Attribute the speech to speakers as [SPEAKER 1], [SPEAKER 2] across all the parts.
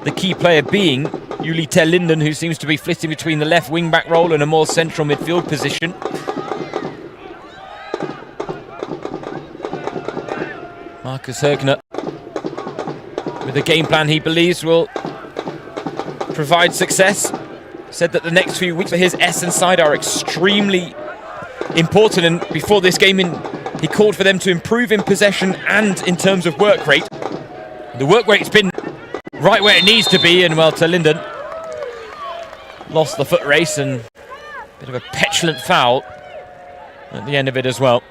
[SPEAKER 1] The key player being Julie Linden, who seems to be flitting between the left wing-back role and a more central midfield position. Marcus Högner with a game plan he believes will provide success. Said that the next few weeks for his Essen side are extremely important, and before this game he called for them to improve in possession and in terms of work rate. The work rate's been right where it needs to be, and well, Linden lost the foot race and a bit of a petulant foul at the end of it as well.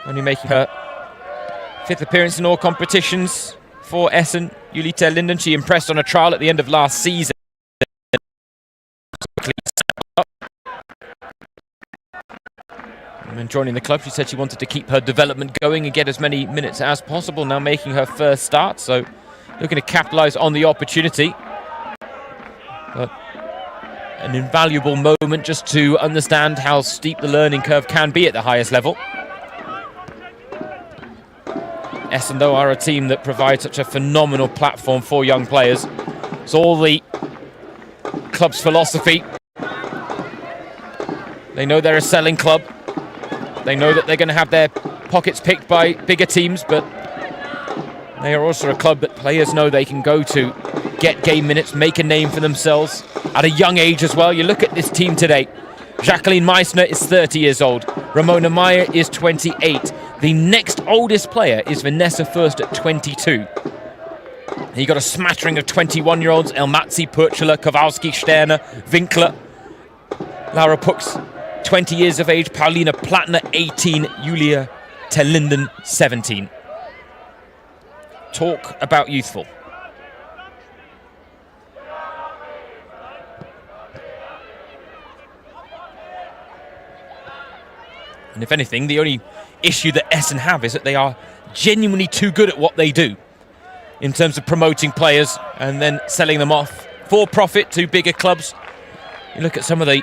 [SPEAKER 1] Only making her 5th appearance in all competitions for Essen. Julie Linden, she impressed on a trial at the end of last season. And when joining the club, she said she wanted to keep her development going and get as many minutes as possible, now making her first start, so looking to capitalise on the opportunity. But an invaluable moment just to understand how steep the learning curve can be at the highest level. Essen, though, are a team that provides such a phenomenal platform for young players. It's all the club's philosophy. They know they're a selling club. They know that they're going to have their pockets picked by bigger teams, but they are also a club that players know they can go to, get game minutes, make a name for themselves at a young age as well. You look at this team today. Jacqueline Meissner is 30 years old. Ramona Meyer is 28. The next oldest player is Vanessa Fürst at 22. You got a smattering of 21-year-olds: Elmatzi, Purchela, Kowalski, Sterner, Winkler, Laura Pux, 20 years of age, Paulina Plattner, 18, Julia Linden, 17. Talk about youthful. And if anything, the only issue that Essen have is that they are genuinely too good at what they do in terms of promoting players and then selling them off for profit to bigger clubs. You look at some of the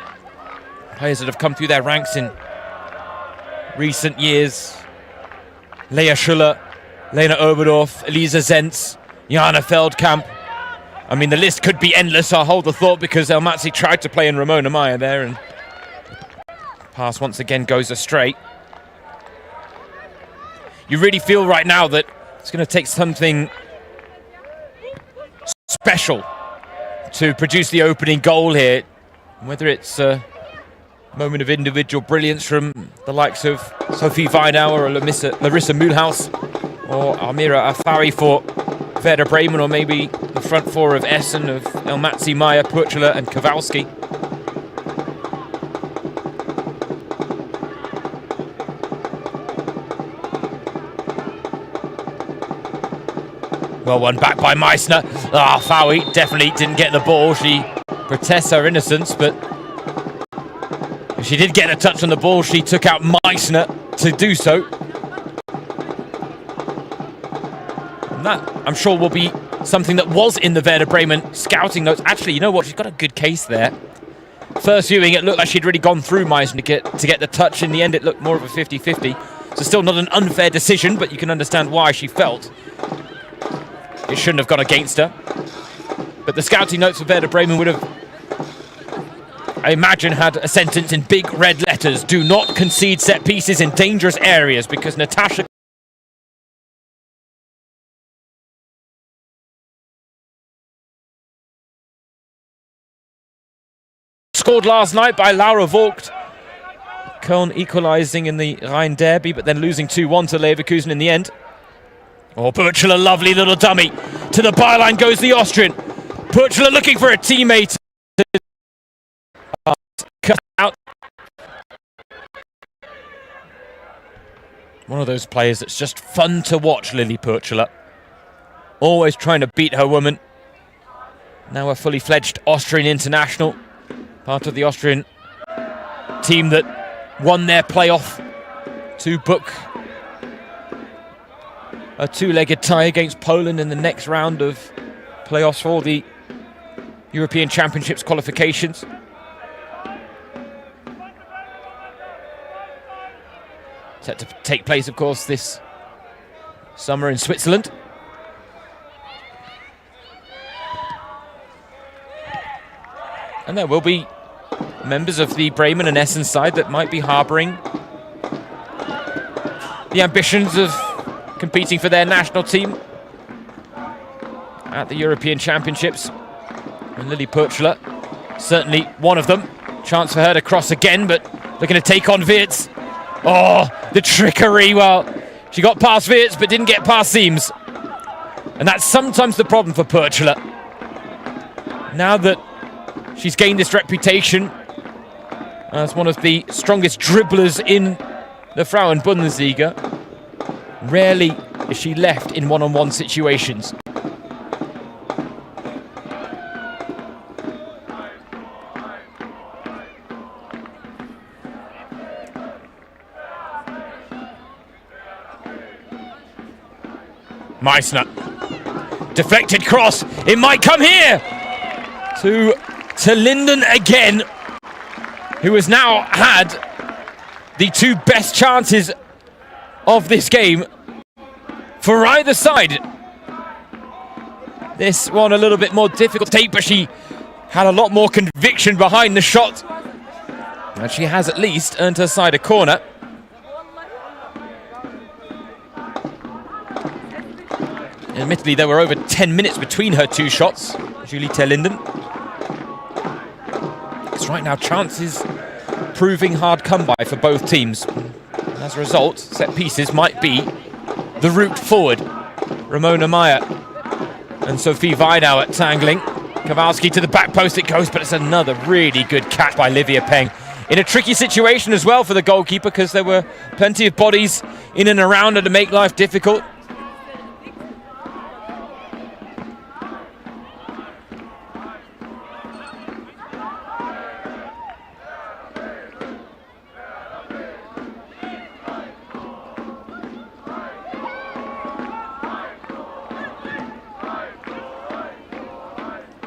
[SPEAKER 1] players that have come through their ranks in recent years: Lea Schuller, Lena Oberdorf, Elisa Zentz, Jana Feldkamp. I mean, the list could be endless. I'll hold the thought, because Elmatzi tried to play in Ramona Meyer there, and pass once again goes astray. You really feel right now that it's going to take something special to produce the opening goal here. Whether it's a moment of individual brilliance from the likes of Sophie Weinauer or Larissa Mühlhaus or Amira Afari for Werder Bremen, or maybe the front four of Essen of Elmatzi, Meyer, Purchela and Kowalski. Well, one back by Meissner. Fawi definitely didn't get the ball. She protests her innocence, but if she did get a touch on the ball, she took out Meissner to do so. And that, I'm sure, will be something that was in the Werder Bremen scouting notes. Actually, you know what? She's got a good case there. First viewing, it looked like she'd really gone through Meissner to get the touch. In the end, it looked more of a 50-50. So still not an unfair decision, but you can understand why she felt it shouldn't have gone against her. But the scouting notes of Werder Bremen would have, I imagine, had a sentence in big red letters: do not concede set pieces in dangerous areas, because Natasha scored last night by Laura Vogt. Köln equalising in the Rhein Derby, but then losing 2-1 to Leverkusen in the end. Oh, Purchela, lovely little dummy. To the byline goes the Austrian. Purchela looking for a teammate. Cut out. One of those players that's just fun to watch, Lily Purchela. Always trying to beat her woman. Now a fully fledged Austrian international. Part of the Austrian team that won their playoff to book a two-legged tie against Poland in the next round of playoffs for the European Championships qualifications. Set to take place, of course, this summer in Switzerland. And there will be members of the Bremen and Essen side that might be harbouring the ambitions of competing for their national team at the European Championships. And Lily Purchler, certainly one of them. Chance for her to cross again, but looking to take on Wirtz. Oh, the trickery. Well, she got past Wirtz, but didn't get past Seams. And that's sometimes the problem for Purchler. Now that she's gained this reputation as one of the strongest dribblers in the Frauen Bundesliga, rarely is she left in one-on-one situations. Meissner, deflected cross, it might come here to Linden again, who has now had the two best chances of this game for either side. This one a little bit more difficult to take, but she had a lot more conviction behind the shot, and she has at least earned her side a corner. Admittedly, there were over 10 minutes between her two shots, Julie Linden. It's right now chances proving hard come by for both teams. And as a result, set pieces might be the route forward. Ramona Meyer and Sophie Weinauer tangling. Kowalski to the back post it goes, but it's another really good catch by Livia Peng. In a tricky situation as well for the goalkeeper, because there were plenty of bodies in and around her to make life difficult.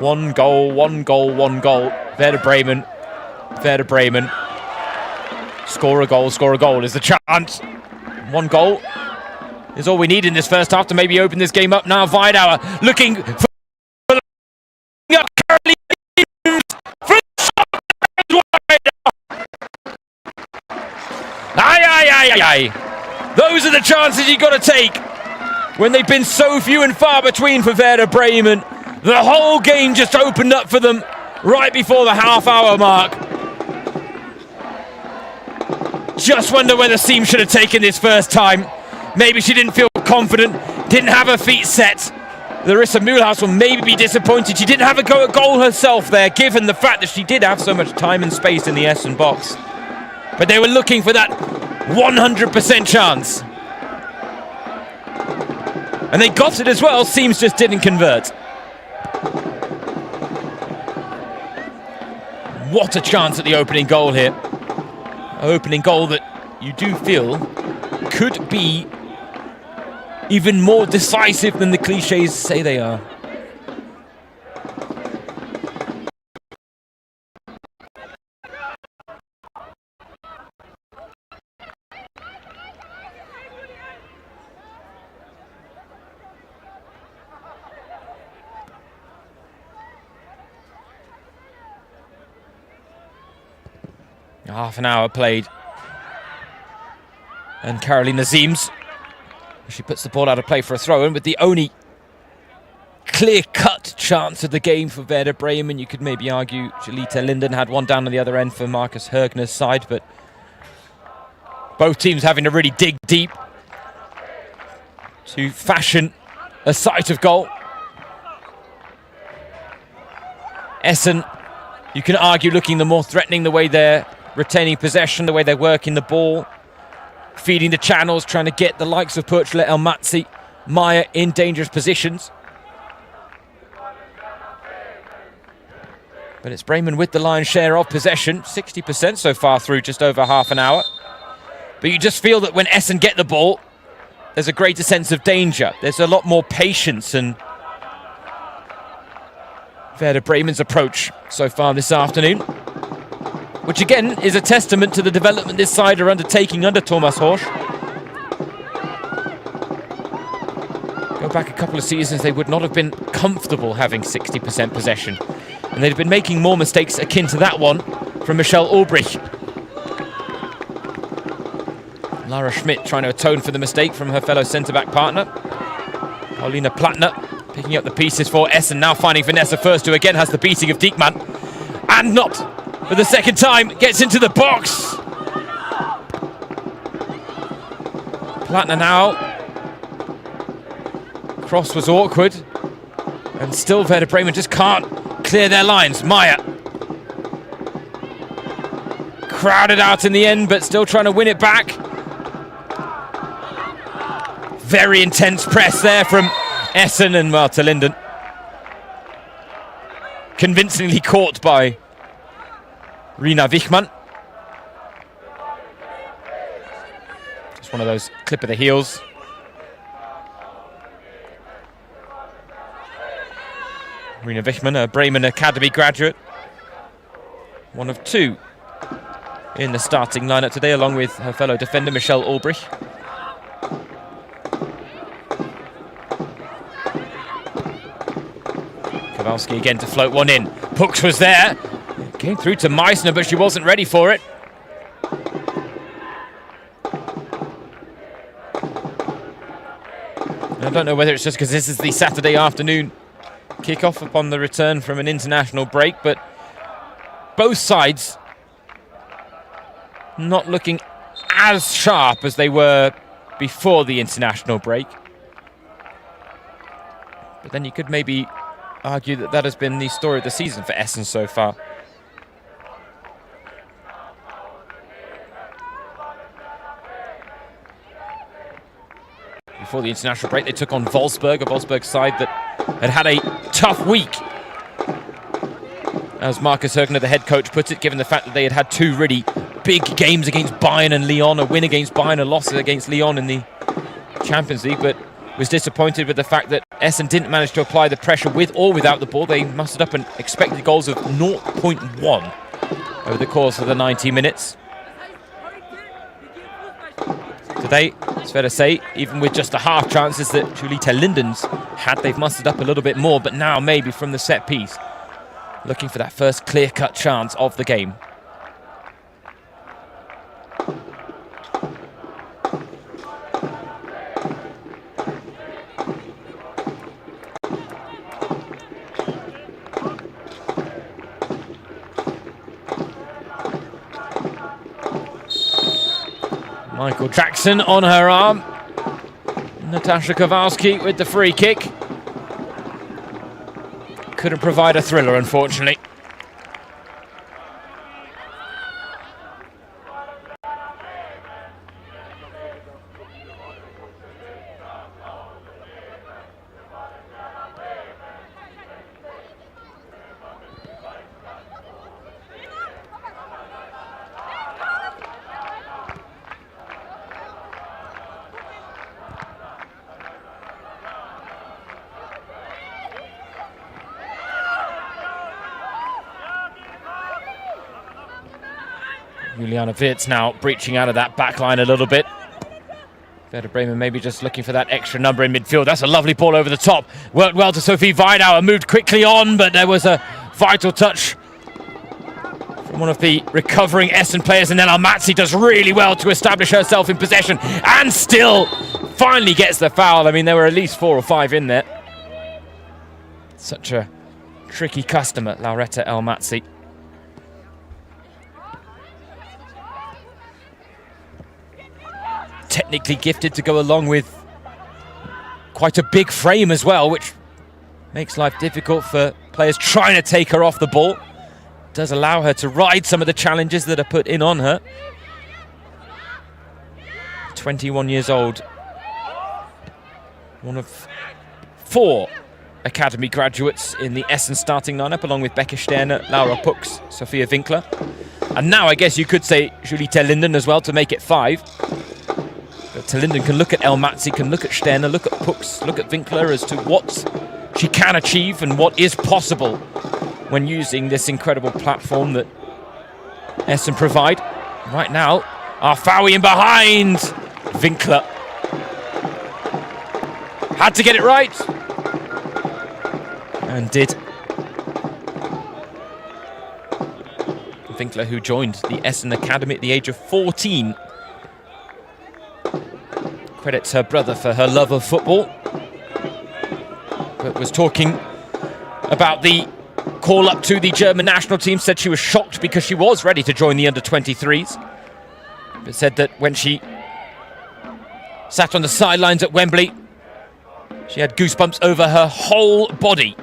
[SPEAKER 1] One goal, one goal, one goal. Werder Bremen. Werder Bremen. Score a goal is the chance. One goal is all we need in this first half to maybe open this game up now. Weidauer looking for the shot. Those are the chances you got to take when they've been so few and far between for Werder Bremen. The whole game just opened up for them right before the half-hour mark. Just wonder whether Seam should have taken this first time. Maybe she didn't feel confident, didn't have her feet set. Larissa Mühlhaus will maybe be disappointed. She didn't have a go at goal herself there, given the fact that she did have so much time and space in the Essen box. But they were looking for that 100% chance. And they got it as well. Seams just didn't convert. What a chance at the opening goal here. Opening goal that you do feel could be even more decisive than the cliches say they are. Half an hour played. And Carolina Seams, she puts the ball out of play for a throw-in with the only clear-cut chance of the game for Werder Bremen. You could maybe argue Julita Linden had one down on the other end for Marcus Hergner's side, but both teams having to really dig deep to fashion a sight of goal. Essen, you can argue, looking the more threatening, the way they're retaining possession, the way they're working the ball, feeding the channels, trying to get the likes of Purchler, Elmatzi, Meyer in dangerous positions. But it's Bremen with the lion's share of possession, 60% so far through just over half an hour. But you just feel that when Essen get the ball, there's a greater sense of danger. There's a lot more patience, and Werder Bremen's approach so far this afternoon, which again is a testament to the development this side are undertaking under Thomas Horsch. Go back a couple of seasons, they would not have been comfortable having 60% possession. And they'd have been making more mistakes akin to that one from Michelle Ulbrich. Lara Schmidt trying to atone for the mistake from her fellow centre-back partner. Paulina Plattner picking up the pieces for Essen, now finding Vanessa First, who again has the beating of Diekman. And not for the second time, gets into the box. Plattner now. Cross was awkward. And still Werder Bremen just can't clear their lines. Maya. Crowded out in the end, but still trying to win it back. Very intense press there from Essen, and well, to Linden. Convincingly caught by Rina Wichmann. Just one of those clip of the heels. Rina Wichmann, a Bremen Academy graduate. One of two in the starting lineup today, along with her fellow defender Michelle Ulbrich. Kowalski again to float one in. Pux was there. Came through to Meissner, but she wasn't ready for it. I don't know whether it's just because this is the Saturday afternoon kick-off upon the return from an international break, but both sides not looking as sharp as they were before the international break. But then you could maybe argue that that has been the story of the season for Essen so far. Before the international break, they took on Wolfsburg, a Wolfsburg side that had a tough week. As Markus Högner, the head coach, put it, given the fact that they had two really big games against Bayern and Lyon, a win against Bayern, a loss against Lyon in the Champions League, but was disappointed with the fact that Essen didn't manage to apply the pressure with or without the ball. They mustered up an expected goals of 0.1 over the course of the 90 minutes. Today, it's fair to say, even with just the half chances that Julita Linden's had, they've mustered up a little bit more, but now maybe from the set piece, looking for that first clear-cut chance of the game. Michael Jackson on her arm. Natasha Kowalski with the free kick. Couldn't provide a thriller, unfortunately. Juliana Wirtz now breaching out of that back line a little bit. Werder Bremen maybe just looking for that extra number in midfield. That's a lovely ball over the top. Worked well to Sophie Weidauer, moved quickly on, but there was a vital touch from one of the recovering Essen players, and then Almaty does really well to establish herself in possession and still finally gets the foul. I mean, there were at least 4 or 5 in there. Such a tricky customer, Lauretta Almaty. Technically gifted to go along with quite a big frame as well, which makes life difficult for players trying to take her off the ball. Does allow her to ride some of the challenges that are put in on her. 21 years old. One of 4 academy graduates in the Essen starting lineup, along with Becca Sterner, Laura Pux, Sophia Winkler. And now I guess you could say Julita Linden as well to make it 5. But Linden can look at Elmatzi, can look at Sterner, look at Pux, look at Winkler as to what she can achieve and what is possible when using this incredible platform that Essen provide. Right now, Arfawi in behind. Winkler Had to get it right. And did. Winkler, who joined the Essen Academy at the age of 14. Credits her brother for her love of football. But was talking about the call up to the German national team, said she was shocked because she was ready to join the under-23s. But said that when she sat on the sidelines at Wembley, she had goosebumps over her whole body.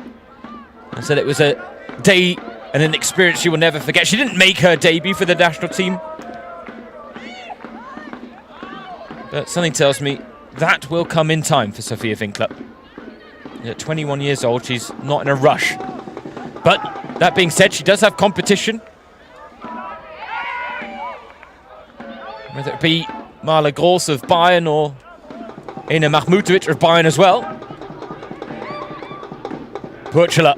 [SPEAKER 1] And said it was a day and an experience she will never forget. She didn't make her debut for the national team, but something tells me that will come in time for Sophia Winkler. At 21 years old, she's not in a rush. But that being said, she does have competition. Whether it be Marla Gross of Bayern or Ena Mahmutovic of Bayern as well. Purchela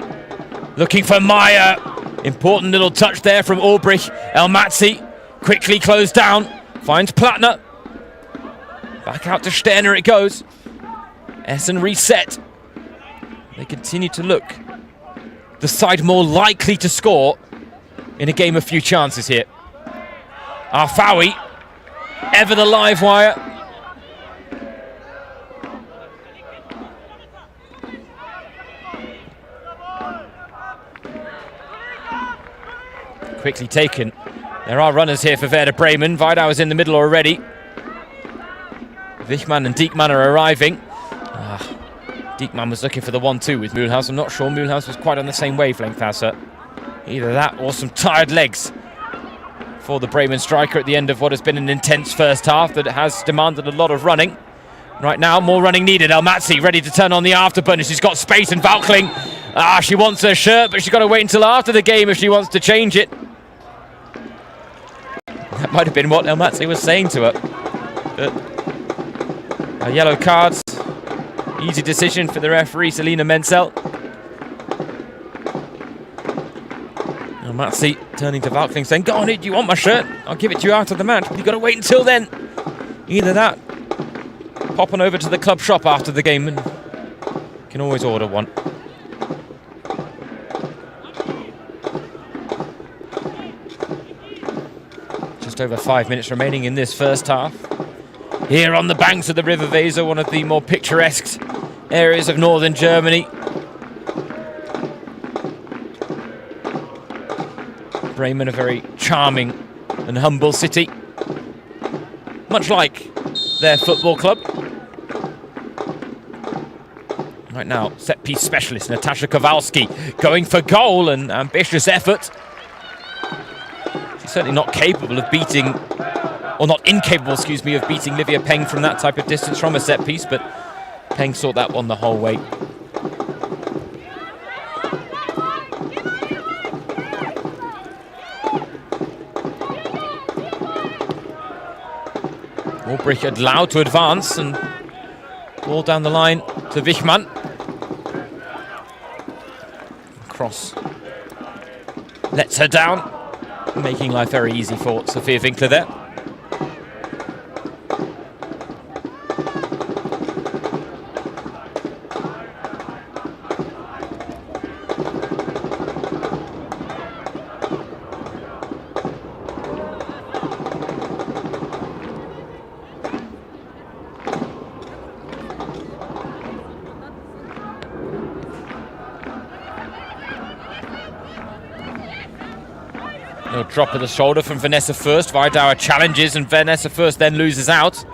[SPEAKER 1] looking for Meyer. Important little touch there from Ulbrich. Elmatzi quickly closed down. Finds Plattner. Back out to Sterner it goes. Essen reset. They continue to look the side more likely to score in a game of few chances here. Arfawi, ever the live wire. Quickly taken. There are runners here for Werder Bremen. Vidhan is in the middle already. Wichmann and Diekmann are arriving. Diekmann was looking for the 1-2 with Mühlhaus. I'm not sure Mühlhaus was quite on the same wavelength as her. Either that or some tired legs for the Bremen striker at the end of what has been an intense first half that has demanded a lot of running. Right now, more running needed. Elmatzi ready to turn on the afterburner. She's got space, and Valkling, she wants her shirt, but she's got to wait until after the game if she wants to change it. That might have been what Elmatzi was saying to her. But a yellow card. Easy decision for the referee, Selina Menzel. Elmatzi turning to Valkling saying, go on, do you want my shirt? I'll give it to you after the match, but you've got to wait until then. Either that, pop on over to the club shop after the game and you can always order one. Just over 5 minutes remaining in this first half. Here on the banks of the River Weser, one of the more picturesque areas of northern Germany. Bremen, a very charming and humble city, much like their football club. Right now, set-piece specialist Natasha Kowalski going for goal, an ambitious effort. She's certainly not capable of beating, or not incapable, excuse me, of beating Livia Peng from that type of distance from a set-piece, but Peng sought that one the whole way. Ulbrich allowed to advance and ball down the line to Wichmann. Cross lets her down, making life very easy for Sophia Winkler there. No drop of the shoulder from Vanessa Fürst. Vidauer challenges and Vanessa Fürst then loses out.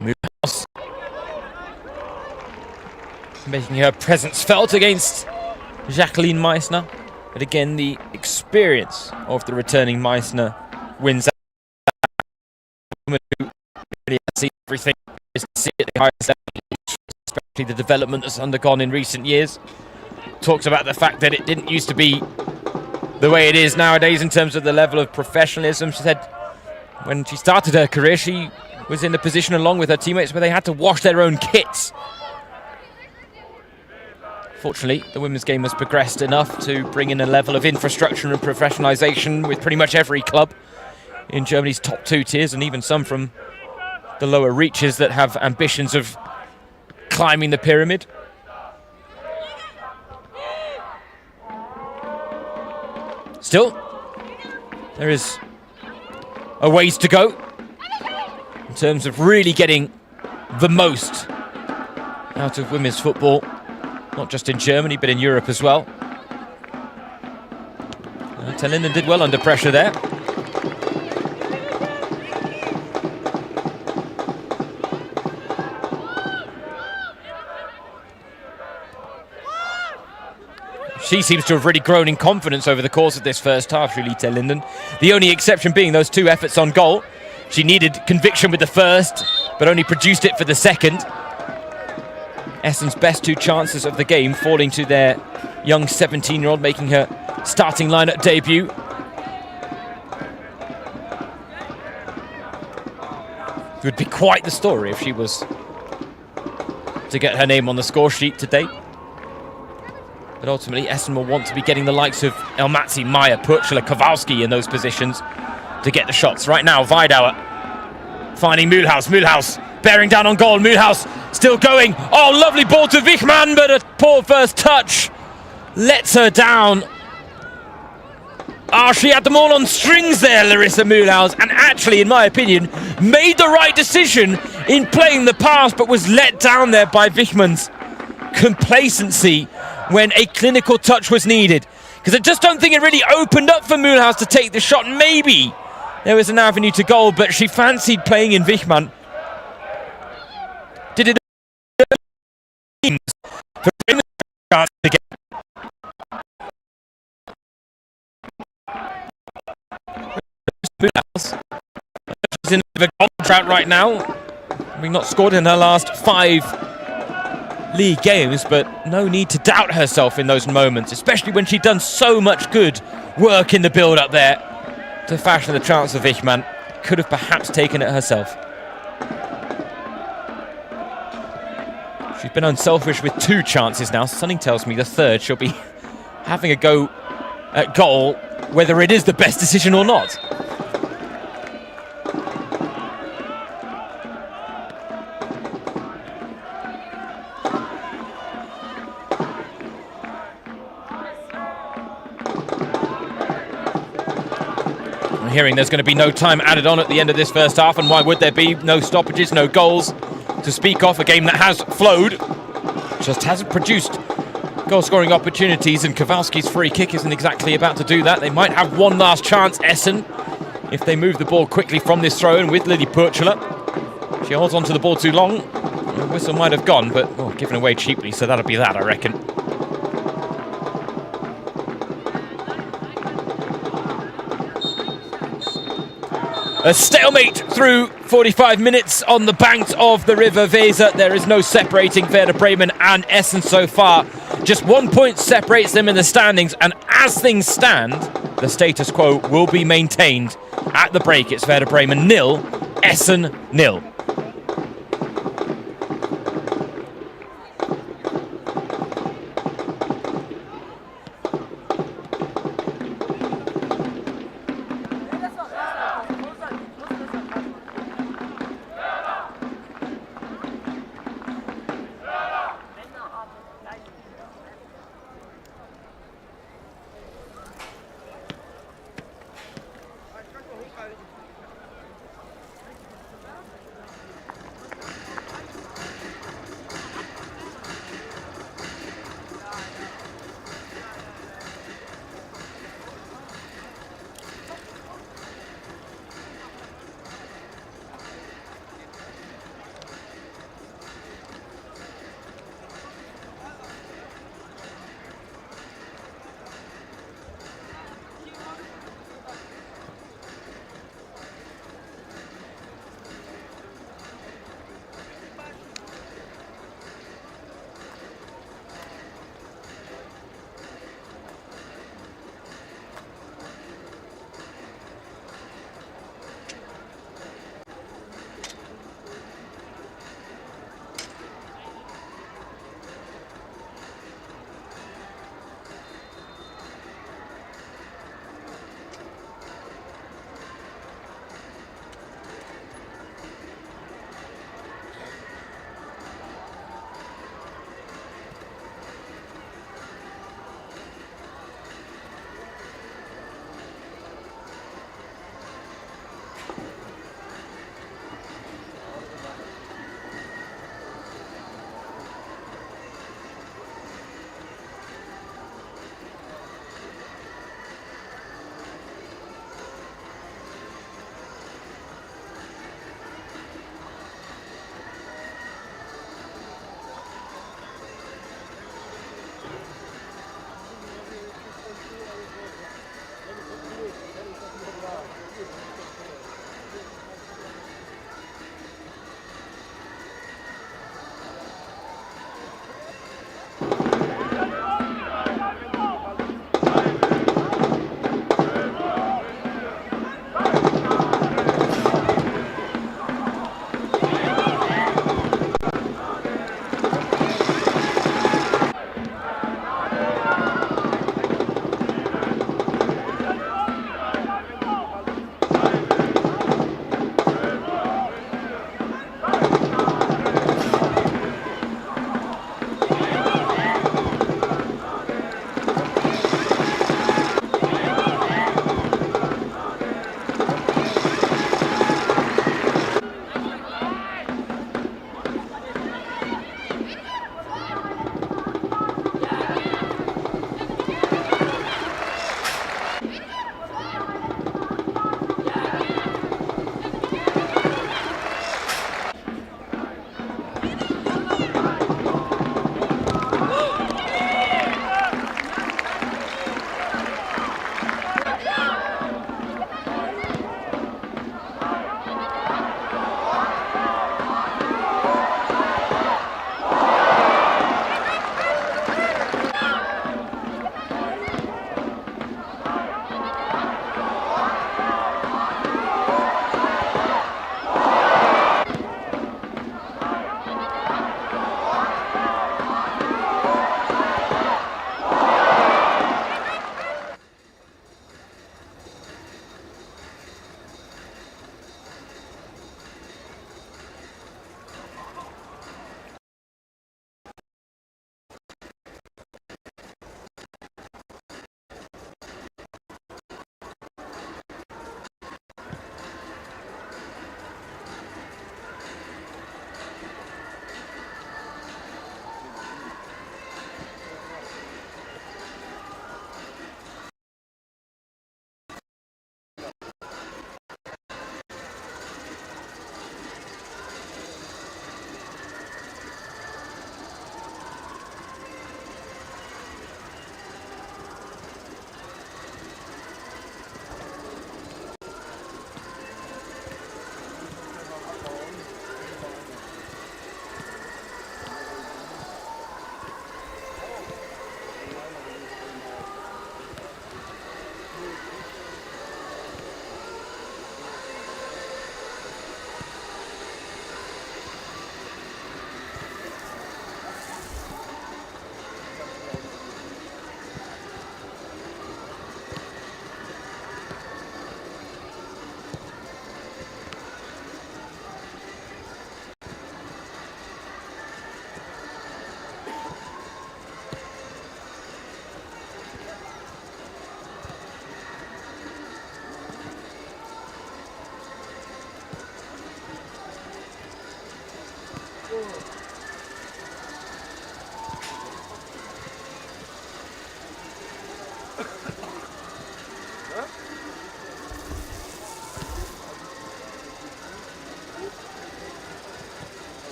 [SPEAKER 1] Mühlhaus making her presence felt against Jacqueline Meissner. But again, the experience of the returning Meissner wins out. Who really has seen everything to see at the highest level, especially the development that's undergone in recent years. Talks about the fact that it didn't used to be the way it is nowadays in terms of the level of professionalism. She said when she started her career, she was in the position along with her teammates where they had to wash their own kits. Fortunately, the women's game has progressed enough to bring in a level of infrastructure and professionalisation with pretty much every club in Germany's top 2 tiers, and even some from the lower reaches that have ambitions of climbing the pyramid. Still, there is a ways to go in terms of really getting the most out of women's football, not just in Germany, but in Europe as well. Linden did well under pressure there. She seems to have really grown in confidence over the course of this first half, Julie Linden. The only exception being those 2 efforts on goal. She needed conviction with the first, but only produced it for the second. Essen's best 2 chances of the game falling to their young 17-year-old, making her starting lineup debut. It would be quite the story if she was to get her name on the score sheet today. But ultimately, Essen will want to be getting the likes of Elmatzi, Meyer, Purchler, Kowalski in those positions to get the shots. Right now, Weidauer finding Mühlhaus. Mühlhaus bearing down on goal. Mühlhaus still going. Oh, lovely ball to Wichmann, but a poor first touch lets her down. She had them all on strings there, Larissa Mühlhaus, and actually, in my opinion, made the right decision in playing the pass, but was let down there by Wichmann's complacency when a clinical touch was needed. Because I just don't think it really opened up for Mühlhaus to take the shot. Maybe there was an avenue to goal, but she fancied playing in Wichmann. Did it for Bremen to get Mühlhaus. She's in a goal drought right now, having not scored in her last 5 league games, but no need to doubt herself in those moments, especially when she'd done so much good work in the build-up there to fashion the chance of Wichmann. Could have perhaps taken it herself. She's been unselfish with 2 chances now. Something tells me the third she'll be having a go at goal, whether it is the best decision or not. Hearing there's going to be no time added on at the end of this first half, and why would there be? No stoppages, no goals to speak of. A game that has flowed, just hasn't produced goal-scoring opportunities, and Kowalski's free kick isn't exactly about to do that. They might have one last chance, Essen, if they move the ball quickly from this throw-in with Lily Purchler. She holds onto the ball too long. The whistle might have gone, but given away cheaply, so that'll be that, I reckon. A stalemate through 45 minutes on the banks of the River Weser. There is no separating Werder Bremen and Essen so far. Just 1 point separates them in the standings, and as things stand, the status quo will be maintained. At the break, it's Werder Bremen 0, Essen 0.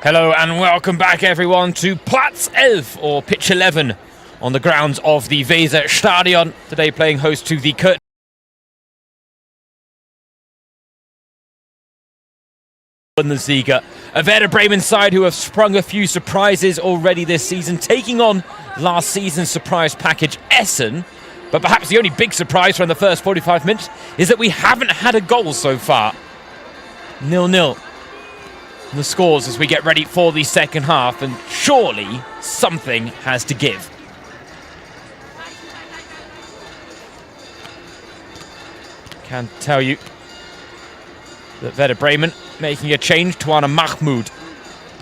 [SPEAKER 1] Hello and welcome back everyone to Platz 11 or pitch 11 on the grounds of the Weser Stadion. Today playing host to the Bundesliga. A Werder Bremen side who have sprung a few surprises already this season, taking on last season's surprise package Essen. But perhaps the only big surprise from the first 45 minutes is that we haven't had a goal so far. 0-0. The scores as we get ready for the second half, and surely something has to give. Can tell you that Werder Bremen making a change. Tuana Mahmoud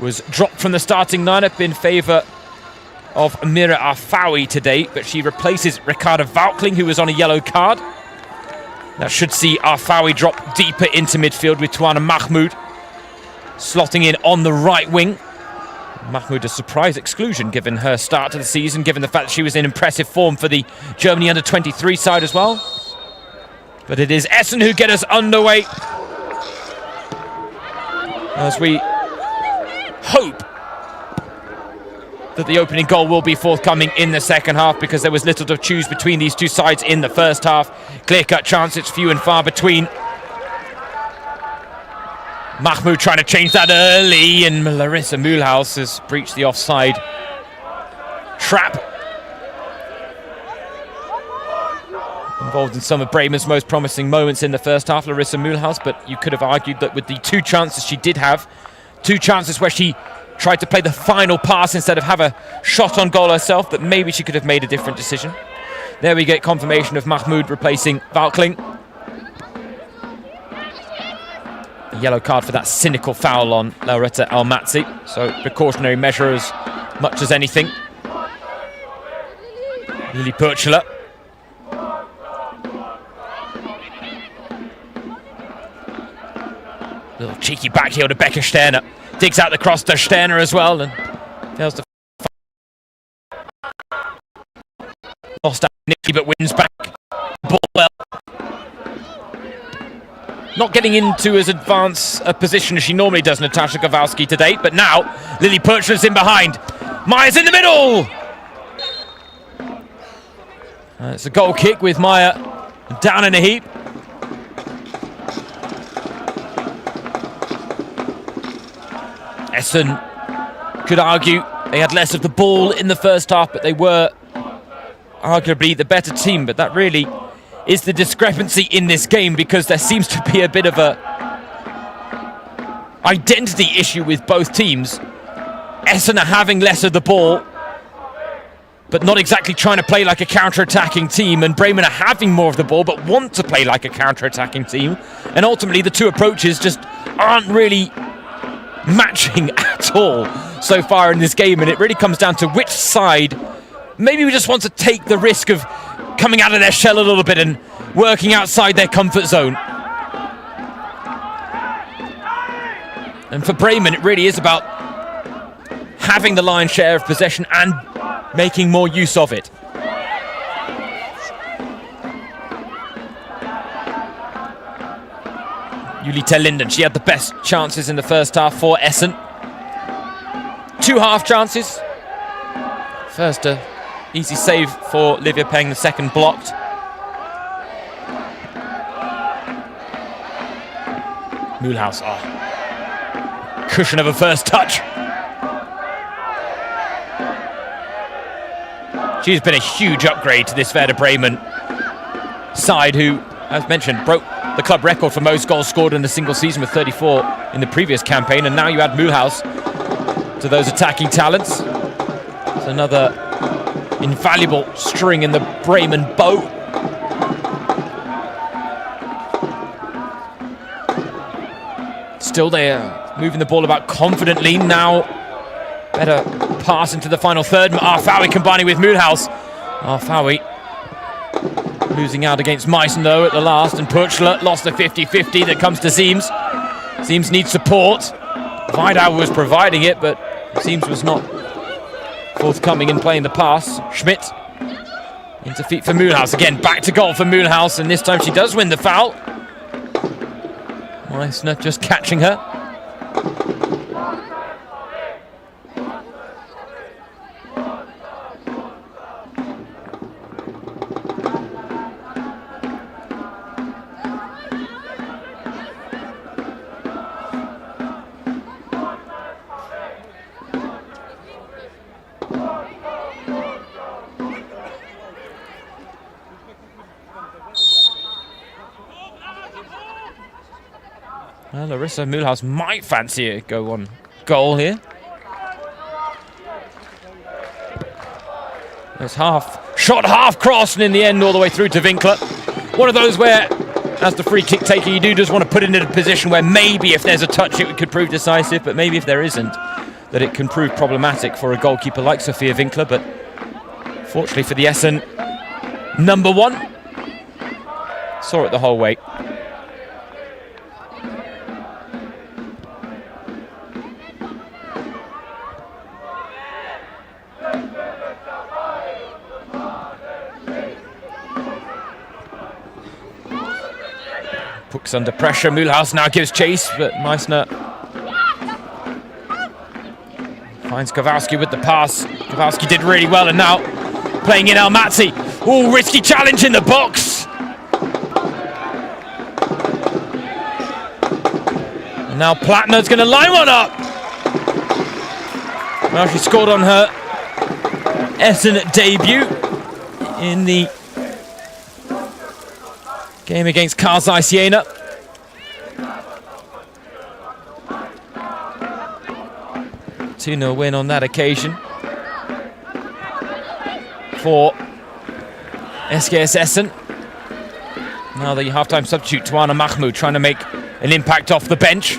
[SPEAKER 1] was dropped from the starting lineup in favour of Mira Arfawi today, but she replaces Ricarda Vaukling, who was on a yellow card. That should see Arfawi drop deeper into midfield with Tuana Mahmoud slotting in on the right wing. Mahmoud a surprise exclusion given her start to the season, given the fact that she was in impressive form for the Germany under-23 side as well. But it is Essen who get us underway, as we hope that the opening goal will be forthcoming in the second half, because there was little to choose between these two sides in the first half. Clear-cut chance, it's few and far between. Mahmoud trying to change that early, and Larissa Mühlhaus has breached the offside trap. Involved in some of Bremen's most promising moments in the first half, Larissa Mühlhaus, but you could have argued that with the two chances she did have, two chances where she tried to play the final pass instead of have a shot on goal herself, that maybe she could have made a different decision. There we get confirmation of Mahmoud replacing Vaukling. Yellow card for that cynical foul on Lauretta Almazi, so precautionary measure as much as anything. Lili Purchela. Little cheeky back heel to Becca Sterner. Digs out the cross to Sterner as well, and fails to lost out initially but wins back. Ball well. Not getting into as advanced a position as she normally does, Natasha Kowalski, to date, but now Lili Purchela's in behind. Maya's in the middle! It's a goal kick with Maya down in a heap. Essen could argue they had less of the ball in the first half, but they were arguably the better team. But that really is the discrepancy in this game, because there seems to be a bit of a identity issue with both teams. Essen are having less of the ball, but not exactly trying to play like a counter-attacking team, and Bremen are having more of the ball but want to play like a counter-attacking team, and ultimately the two approaches just aren't really matching at all so far in this game, and it really comes down to which side maybe we just want to take the risk of coming out of their shell a little bit and working outside their comfort zone. And for Bremen, it really is about having the lion's share of possession and making more use of it. Julita Linden, she had the best chances in the first half for Essen. Two half chances. First, a easy save for Livia Peng, the second blocked. Mühlhaus, cushion of a first touch. She's been a huge upgrade to this Werder Bremen side, who, as mentioned, broke the club record for most goals scored in a single season with 34 in the previous campaign. And now you add Mulhouse to those attacking talents. It's another invaluable string in the Bremen bow. Still there, moving the ball about confidently. Now, better pass into the final third. Arfawi combining with Mulhouse. Arfawi losing out against Meissen, though, at the last. And Purchler lost the 50-50 that comes to Siems. Siems needs support. Vidhan was providing it, but Siems was not forthcoming in playing the pass. Schmidt into feet for Mulhouse. Again, back to goal for Mulhouse, and this time she does win the foul. Meissner just catching her. Well, Larissa Mulhouse might fancy a go on goal here. It's half shot, half crossed, and in the end all the way through to Winkler. One of those where, as the free kick taker, you do just want to put it in a position where maybe if there's a touch it could prove decisive, but maybe if there isn't, that it can prove problematic for a goalkeeper like Sophia Winkler. But fortunately for the Essen number one, saw it the whole way. Puck's under pressure. Mulhouse now gives chase, but Meissner finds Kowalski with the pass. Kowalski did really well, and now playing in Almaty. Oh, risky challenge in the box. And now Plattner's going to line one up. Well, she scored on her Essen debut in the game against Karzai Siena. Two 2-0 win on that occasion for SGS Essen. Now the half-time substitute, Tuana Mahmoud, trying to make an impact off the bench.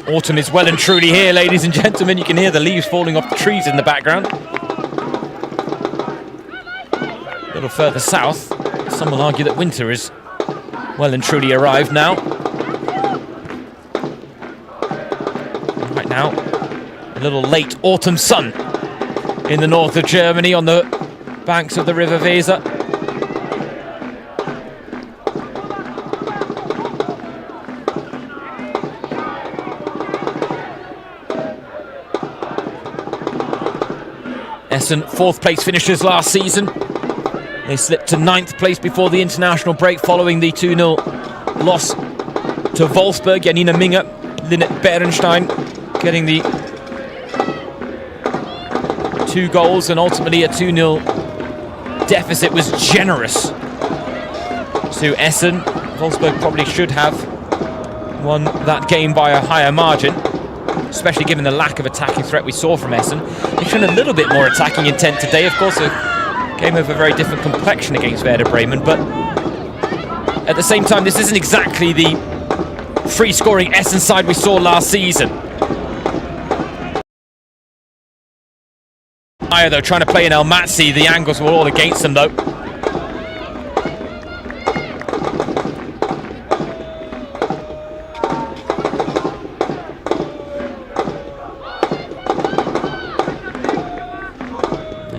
[SPEAKER 1] Autumn is well and truly here, ladies and gentlemen. You can hear the leaves falling off the trees in the background. A little further south, some will argue that winter is well and truly arrived now. Right now, a little late autumn sun in the north of Germany on the banks of the River Weser. Essen, fourth place finishers last season. They slipped to 9th place before the international break following the 2-0 loss to Wolfsburg. Janina Minge, Lynette Berenstein getting the 2 goals, and ultimately a 2-0 deficit was generous to Essen. Wolfsburg probably should have won that game by a higher margin, especially given the lack of attacking threat we saw from Essen. They've shown a little bit more attacking intent today. Of course, a game of a very different complexion against Werder Bremen, but at the same time, this isn't exactly the free-scoring Essen side we saw last season. Though, trying to play in Almaty, the angles were all against them, though.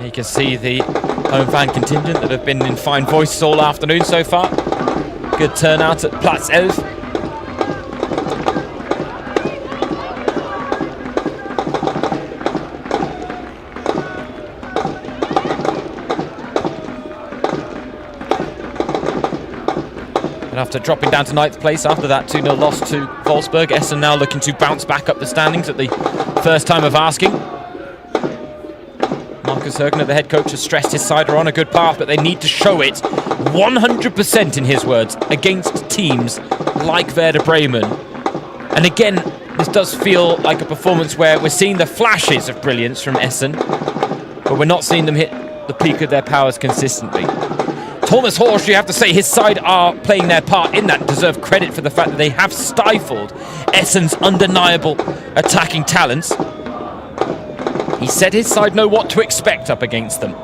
[SPEAKER 1] You can see the home fan contingent that have been in fine voices all afternoon so far. Good turnout at Platz 11. after dropping down to 9th place after that 2-0 loss to Wolfsburg. Essen now looking to bounce back up the standings at the first time of asking. Markus Högner, the head coach, has stressed his side are on a good path, but they need to show it 100%, in his words, against teams like Werder Bremen. And again, this does feel like a performance where we're seeing the flashes of brilliance from Essen, but we're not seeing them hit the peak of their powers consistently. Thomas Horsch, you have to say his side are playing their part in that and deserve credit for the fact that they have stifled Essen's undeniable attacking talents. He said his side know what to expect up against them.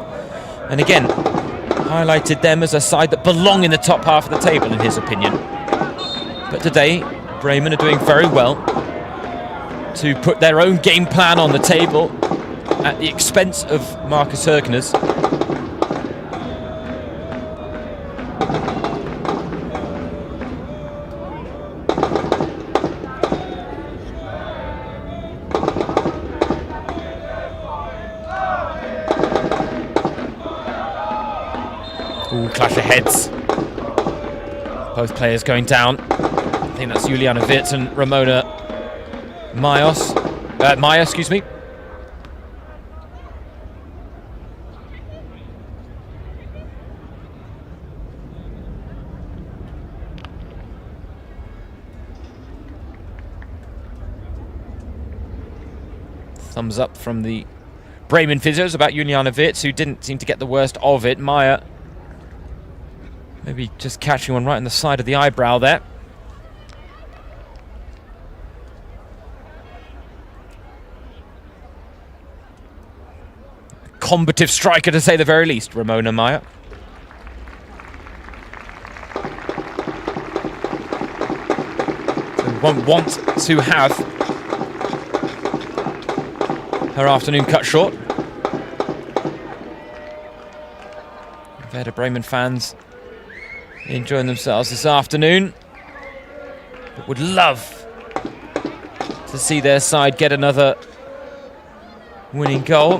[SPEAKER 1] And again, highlighted them as a side that belong in the top half of the table, in his opinion. But today, Bremen are doing very well to put their own game plan on the table at the expense of Markus Högner's. Ooh, clash of heads. Both players going down. I think that's Juliana Wirtz and Ramona Maya, excuse me. Thumbs up from the Bremen physios about Juliana Wirtz, who didn't seem to get the worst of it. Maya maybe just catching one right on the side of the eyebrow there. Combative striker, to say the very least, Ramona Maya. So won't want to have her afternoon cut short. Werder Bremen fans enjoying themselves this afternoon, but would love to see their side get another winning goal.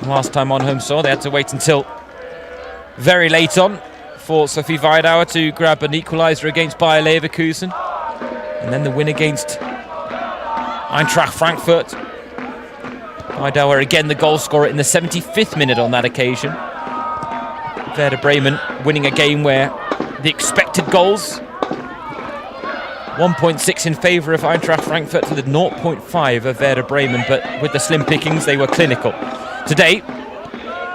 [SPEAKER 1] Last time on home soil, they had to wait until very late on for Sophie Weidauer to grab an equaliser against Bayer Leverkusen. And then the win against Eintracht Frankfurt. Weidauer again the goal scorer in the 75th minute on that occasion. Werder Bremen winning a game where the expected goals 1.6 in favour of Eintracht Frankfurt to the 0.5 of Werder Bremen, but with the slim pickings they were clinical. Today,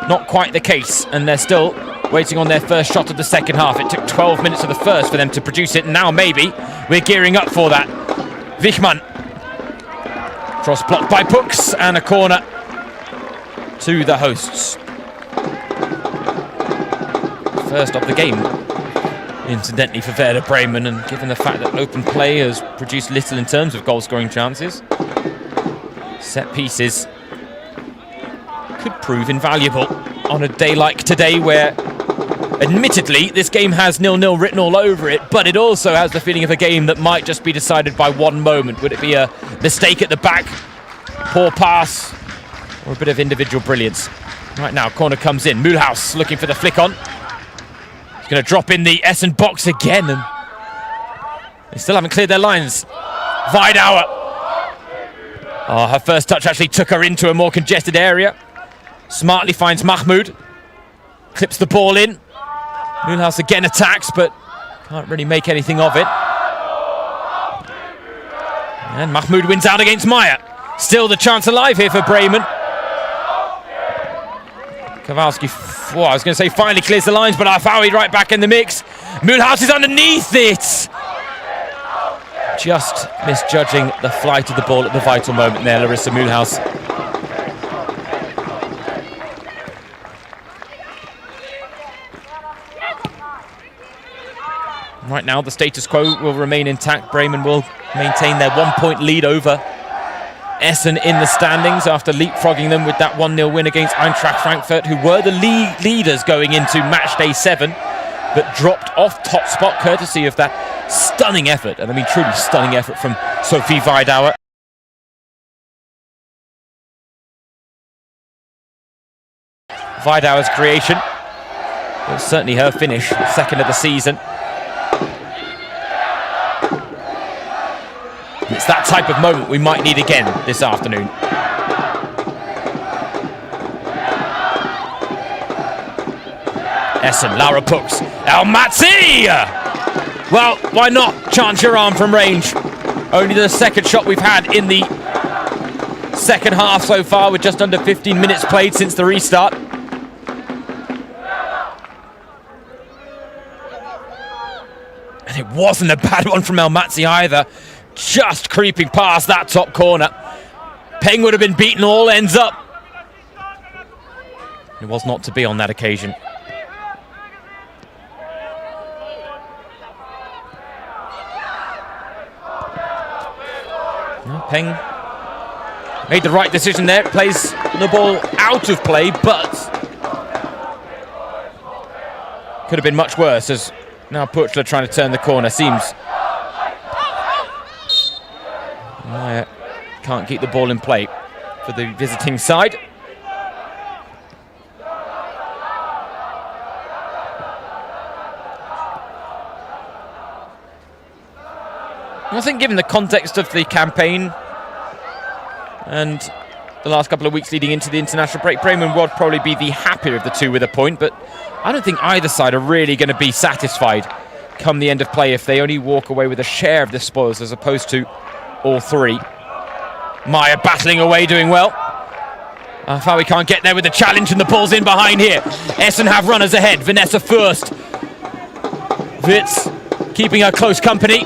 [SPEAKER 1] not quite the case, and they're still waiting on their first shot of the second half. It took 12 minutes of the first for them to produce it, and now maybe we're gearing up for that. Wichmann. Cross blocked by Pux, and a corner to the hosts. First of the game, incidentally, for Werder Bremen, and given the fact that open play has produced little in terms of goal-scoring chances, set pieces could prove invaluable on a day like today where, admittedly, this game has 0-0 written all over it, but it also has the feeling of a game that might just be decided by one moment. Would it be a mistake at the back, poor pass, or a bit of individual brilliance? Right now, corner comes in. Mühlhaus looking for the flick on. He's going to drop in the Essen box again, and they still haven't cleared their lines. Weidauer. Oh, her first touch actually took her into a more congested area. Smartly finds Mahmoud. Clips the ball in. Mühlhaus again attacks, but can't really make anything of it. And Mahmoud wins out against Maya. Still the chance alive here for Bremen. Kowalski, I was going to say finally clears the lines, but Arfawi right back in the mix. Mühlhaus is underneath it. Just misjudging the flight of the ball at the vital moment there, Larissa Mühlhaus. Right now, the status quo will remain intact. Bremen will maintain their 1-point lead over Essen in the standings after leapfrogging them with that 1-0 win against Eintracht Frankfurt, who were the leaders going into match day 7, but dropped off top spot courtesy of that stunning effort, and I mean truly stunning effort from Sophie Weidauer. Vidhan's creation. It was certainly her finish, second of the season. And it's that type of moment we might need again this afternoon. Essen, Laura Pooks, Marathi! Well, why not chance your arm from range? Only the second shot we've had in the second half so far, with just under 15 minutes played since the restart. And it wasn't a bad one from Marathi either. Just creeping past that top corner. Peng would have been beaten all ends up. It was not to be on that occasion. Peng made the right decision there. Plays the ball out of play, but could have been much worse, as now Puchla trying to turn the corner. Seems Maya can't keep the ball in play for the visiting side. I think given the context of the campaign and the last couple of weeks leading into the international break, Bremen would probably be the happier of the two with a point, but I don't think either side are really going to be satisfied come the end of play if they only walk away with a share of the spoils as opposed to all three. Maya battling away, doing well. Fawi can't get there with the challenge, and the ball's in behind here. Essen have runners ahead. Vanessa first. Witz keeping her close company.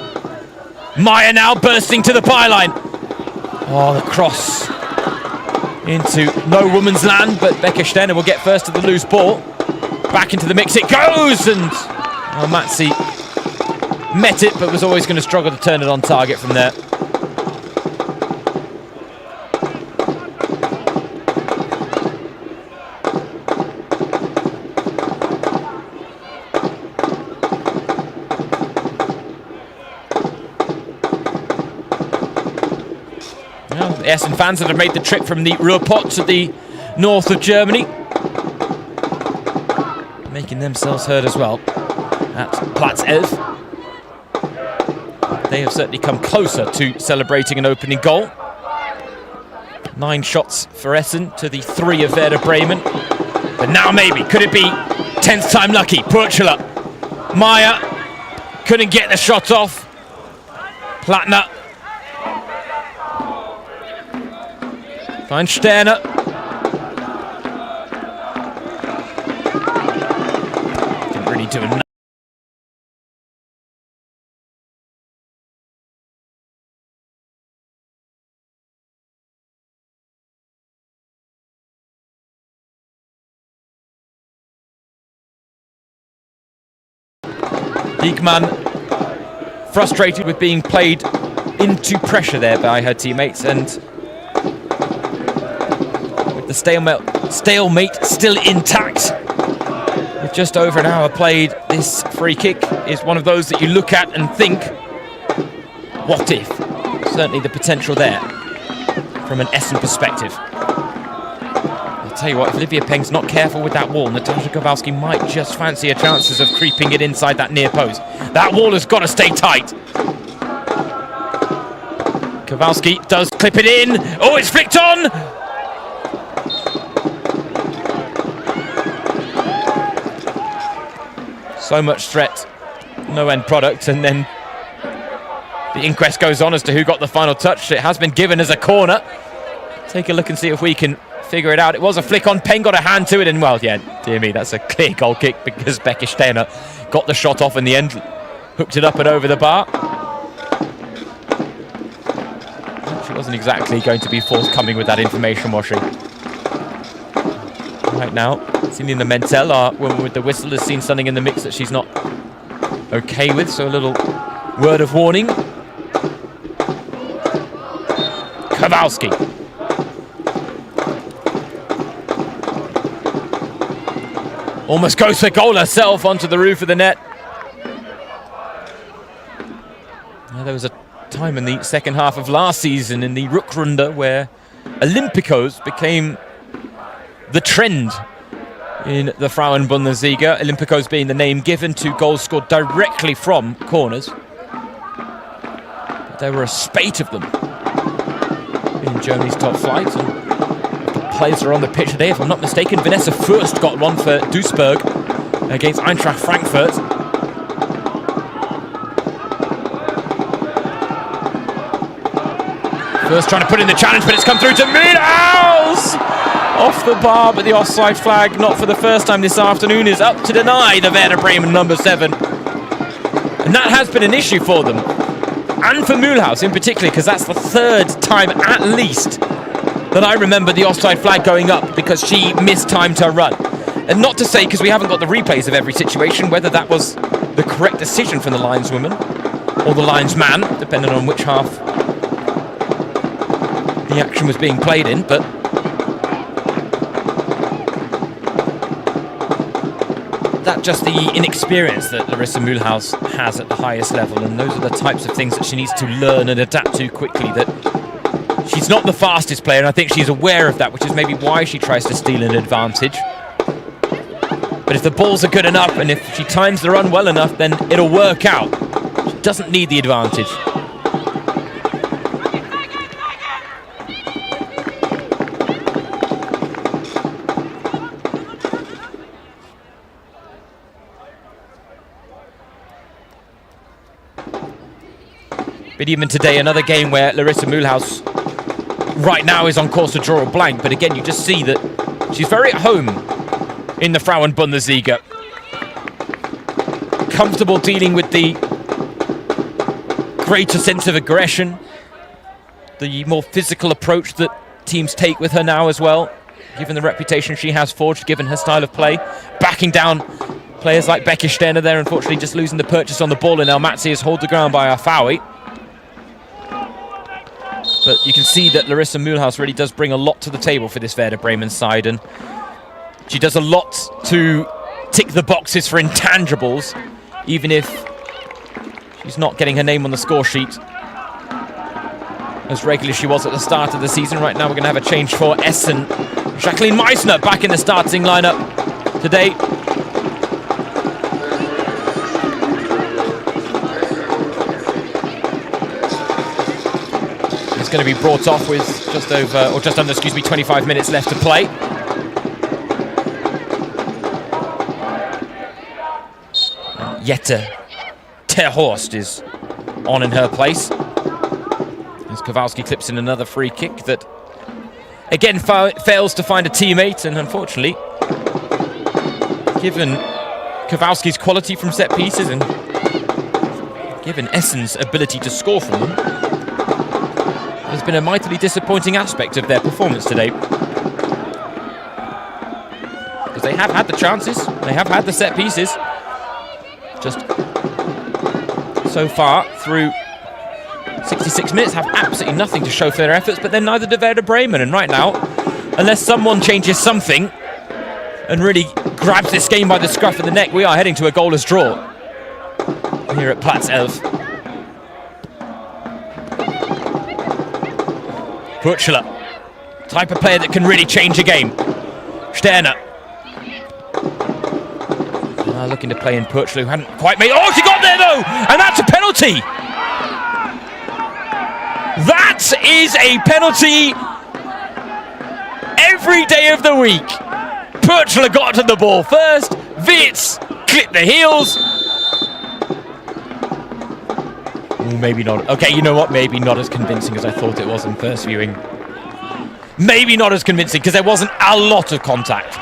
[SPEAKER 1] Maya now bursting to the byline. Oh, the cross into no woman's land, but Becca Stenner will get first to the loose ball. Back into the mix it goes, and Marathi met it, but was always going to struggle to turn it on target from there. The Essen fans that have made the trip from the Ruhrpott to the north of Germany, making themselves heard as well at Platz 11. They have certainly come closer to celebrating an opening goal. 9 shots for Essen to the 3 of Werder Bremen. But now maybe, could it be 10th time lucky? Puchla. Maya couldn't get the shot off. Plattner. Finds Sterner. Didn't really do enough. Diekman frustrated with being played into pressure there by her teammates, and the stalemate still intact. With just over an hour played, this free kick is one of those that you look at and think, what if? Certainly the potential there from an Essen perspective. I'll tell you what, if Olivia Peng's not careful with that wall, Natasha Kowalski might just fancy her chances of creeping it inside that near post. That wall has got to stay tight. Kowalski does clip it in. Oh, it's flicked on! So much threat, no end product, and then the inquest goes on as to who got the final touch. It has been given as a corner. Take a look and see if we can figure it out. It was a flick on. Peng got a hand to it, and well, yeah, dear me, that's a clear goal kick because Becca Stenner got the shot off in the end, hooked it up and over the bar. She wasn't exactly going to be forthcoming with that information, was she? Right now, Selina Mentel, our woman with the whistle, has seen something in the mix that she's not okay with, so a little word of warning. Kowalski. Almost goes for goal herself onto the roof of the net. Now, there was a time in the second half of last season in the Rückrunde where Olympicos became the trend in the Frauen Bundesliga. Olympicos being the name given to goals scored directly from corners. But there were a spate of them in Germany's top flight. And the players are on the pitch today. If I'm not mistaken, Vanessa Fürst got one for Duisburg against Eintracht Frankfurt. First trying to put in the challenge, but it's come through to Mühlhaus! Off the bar, but the offside flag, not for the first time this afternoon, is up to deny the Werder Bremen number 7. And that has been an issue for them. And for Mühlhaus in particular, because that's the third time at least that I remember the offside flag going up because she mistimed her run. And not to say, because we haven't got the replays of every situation, whether that was the correct decision from the lineswoman or the linesman, depending on which half the action was being played in, but that's just the inexperience that Larissa Mühlhaus has at the highest level, and those are the types of things that she needs to learn and adapt to quickly. That she's not the fastest player, and I think she's aware of that, which is maybe why she tries to steal an advantage. But if the balls are good enough and if she times the run well enough, then it'll work out. She doesn't need the advantage. But even today, another game where Larissa Mühlhaus right now is on course to draw a blank. But again, you just see that she's very at home in the Frauen Bundesliga. Comfortable dealing with the greater sense of aggression, the more physical approach that teams take with her now as well, given the reputation she has forged, given her style of play. Backing down players like Becky Sterner there, unfortunately just losing the purchase on the ball, and Elmatzi is hauled to ground by Afawi. But you can see that Larissa Mühlhaus really does bring a lot to the table for this Werder Bremen side, and she does a lot to tick the boxes for intangibles, even if she's not getting her name on the score sheet as regularly as she was at the start of the season. Right now we're going to have a change for Essen. Jacqueline Meissner back in the starting lineup today. Going to be brought off with just under 25 minutes left to play. Jette Terhorst is on in her place as Kowalski clips in another free kick that again fails to find a teammate, and unfortunately, given Kowalski's quality from set pieces and given Essen's ability to score from them, has been a mightily disappointing aspect of their performance today. Because they have had the chances, they have had the set pieces. Just so far through 66 minutes have absolutely nothing to show for their efforts, but then neither do Werder Bremen. And right now, unless someone changes something and really grabs this game by the scruff of the neck, we are heading to a goalless draw here at Platz 11. Purchler, type of player that can really change a game. Sterner. Looking to play in Purchler, who hadn't quite made... Oh, she got there though! And that's a penalty! That is a penalty every day of the week. Purchler got to the ball first. Witz clipped the heels. Maybe not. Okay, you know what? Maybe not as convincing as I thought it was in first viewing. Maybe not as convincing, because there wasn't a lot of contact.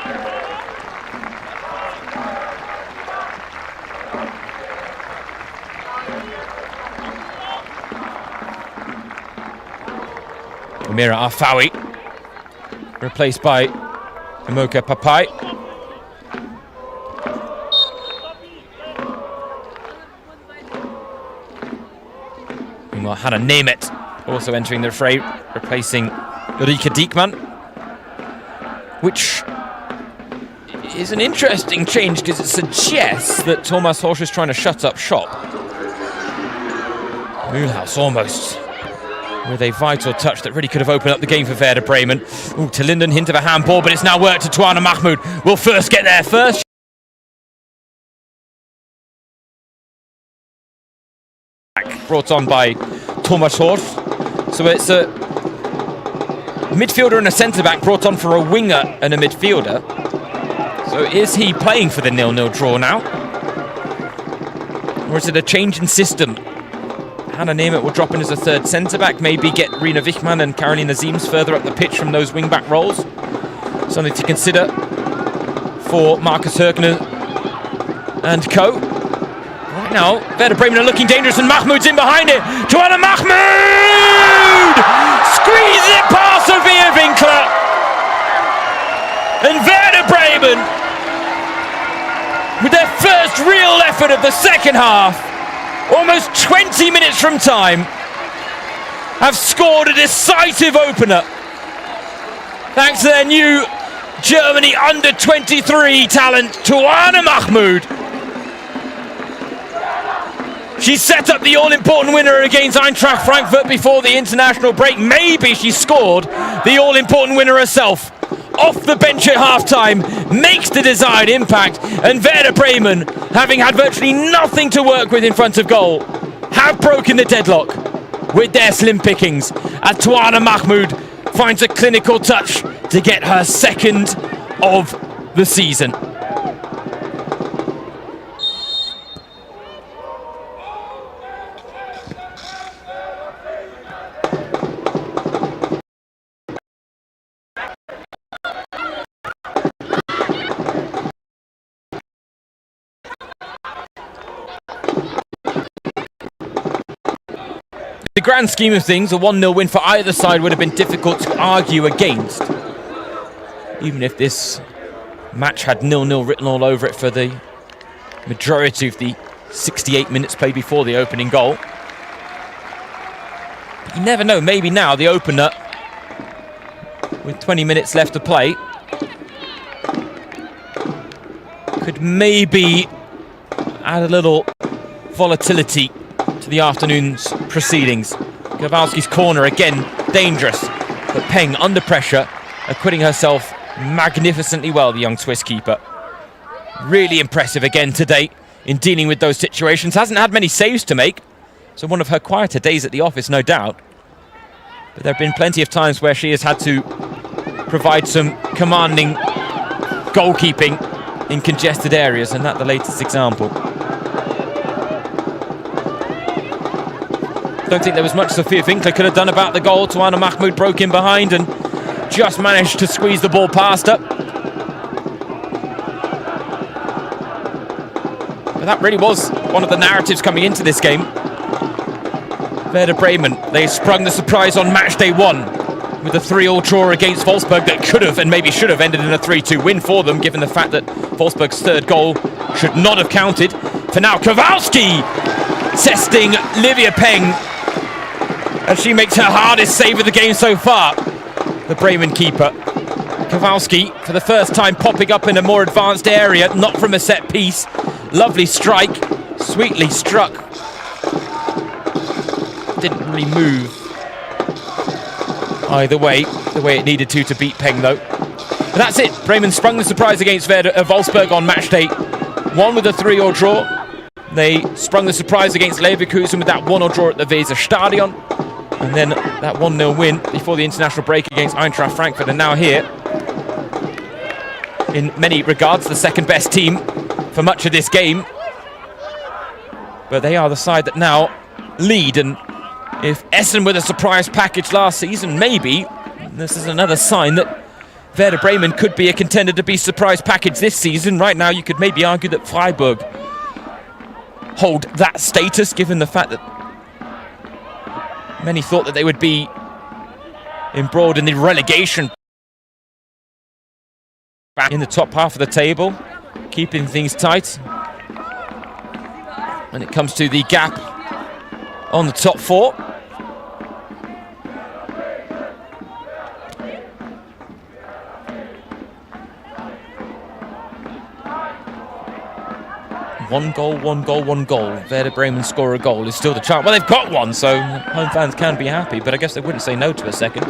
[SPEAKER 1] Amira Afawi, replaced by Imoka Papai. Meanwhile, Hannah Nemeth also entering the fray, replacing Ulrike Diekmann, which is an interesting change because it suggests that Thomas Horsch is trying to shut up shop. Mühlhaus almost with a vital touch that really could have opened up the game for Werder Bremen. Ooh, to Linden, hint of a handball, but it's now worked to Tuana Mahmoud. Will first get there first. Brought on by Thomas Horst. So it's a midfielder and a centre-back brought on for a winger and a midfielder. So is he playing for the 0-0 draw now? Or is it a change in system? Hannah Nemeth will drop in as a third centre-back, maybe get Rina Wichmann and Carolina Ziems further up the pitch from those wing-back roles. Something to consider for Marcus Högner and co. Right now, Werder Bremen are looking dangerous and Mahmoud's in behind it. Tuana Mahmoud! Squeezes it past Sophia Winkler. And Werder Bremen, with their first real effort of the second half, almost 20 minutes from time, have scored a decisive opener. Thanks to their new Germany under-23 talent, Tuana Mahmoud. She set up the all-important winner against Eintracht Frankfurt before the international break. Maybe she scored the all-important winner herself. Off the bench at half-time, makes the desired impact, and Werder Bremen, having had virtually nothing to work with in front of goal, have broken the deadlock with their slim pickings, as Tuana Mahmoud finds a clinical touch to get her second of the season. In the grand scheme of things, a 1-0 win for either side would have been difficult to argue against. Even if this match had 0-0 written all over it for the majority of the 68 minutes played before the opening goal. But you never know, maybe now the opener, with 20 minutes left to play, could maybe add a little volatility to the afternoon's proceedings. Kowalski's corner again dangerous, but Peng under pressure, acquitting herself magnificently well, the young Swiss keeper. Really impressive again today in dealing with those situations. Hasn't had many saves to make, so one of her quieter days at the office, no doubt. But there have been plenty of times where she has had to provide some commanding goalkeeping in congested areas, and that's the latest example. Don't think there was much Sophia Winkler could have done about the goal. Tuana Mahmoud broke in behind and just managed to squeeze the ball past her. But that really was one of the narratives coming into this game. Werder Bremen, they sprung the surprise on match day 1 with a 3-3 draw against Wolfsburg that could have and maybe should have ended in a 3-2 win for them, given the fact that Wolfsburg's third goal should not have counted. For now, Kowalski testing Livia Peng, and she makes her hardest save of the game so far, the Bremen keeper. Kowalski, for the first time, popping up in a more advanced area, not from a set piece. Lovely strike, sweetly struck. Didn't really move either way, the way it needed to beat Peng, though. But that's it. Bremen sprung the surprise against Wolfsburg on match day 1 with a 3-3 draw. They sprung the surprise against Leverkusen with that 1-1 draw at the Weser Stadion. And then that 1-0 win before the international break against Eintracht Frankfurt. And now here, in many regards, the second best team for much of this game. But they are the side that now lead. And if Essen were the surprise package last season, maybe this is another sign that Werder Bremen could be a contender to be surprise package this season. Right now, you could maybe argue that Freiburg hold that status, given the fact that many thought that they would be embroiled in the relegation back in the top half of the table, keeping things tight when it comes to the gap on the top 4. One goal, one goal, one goal. Werder Bremen score a goal is still the chance. Well, they've got one, so home fans can be happy, but I guess they wouldn't say no to a second.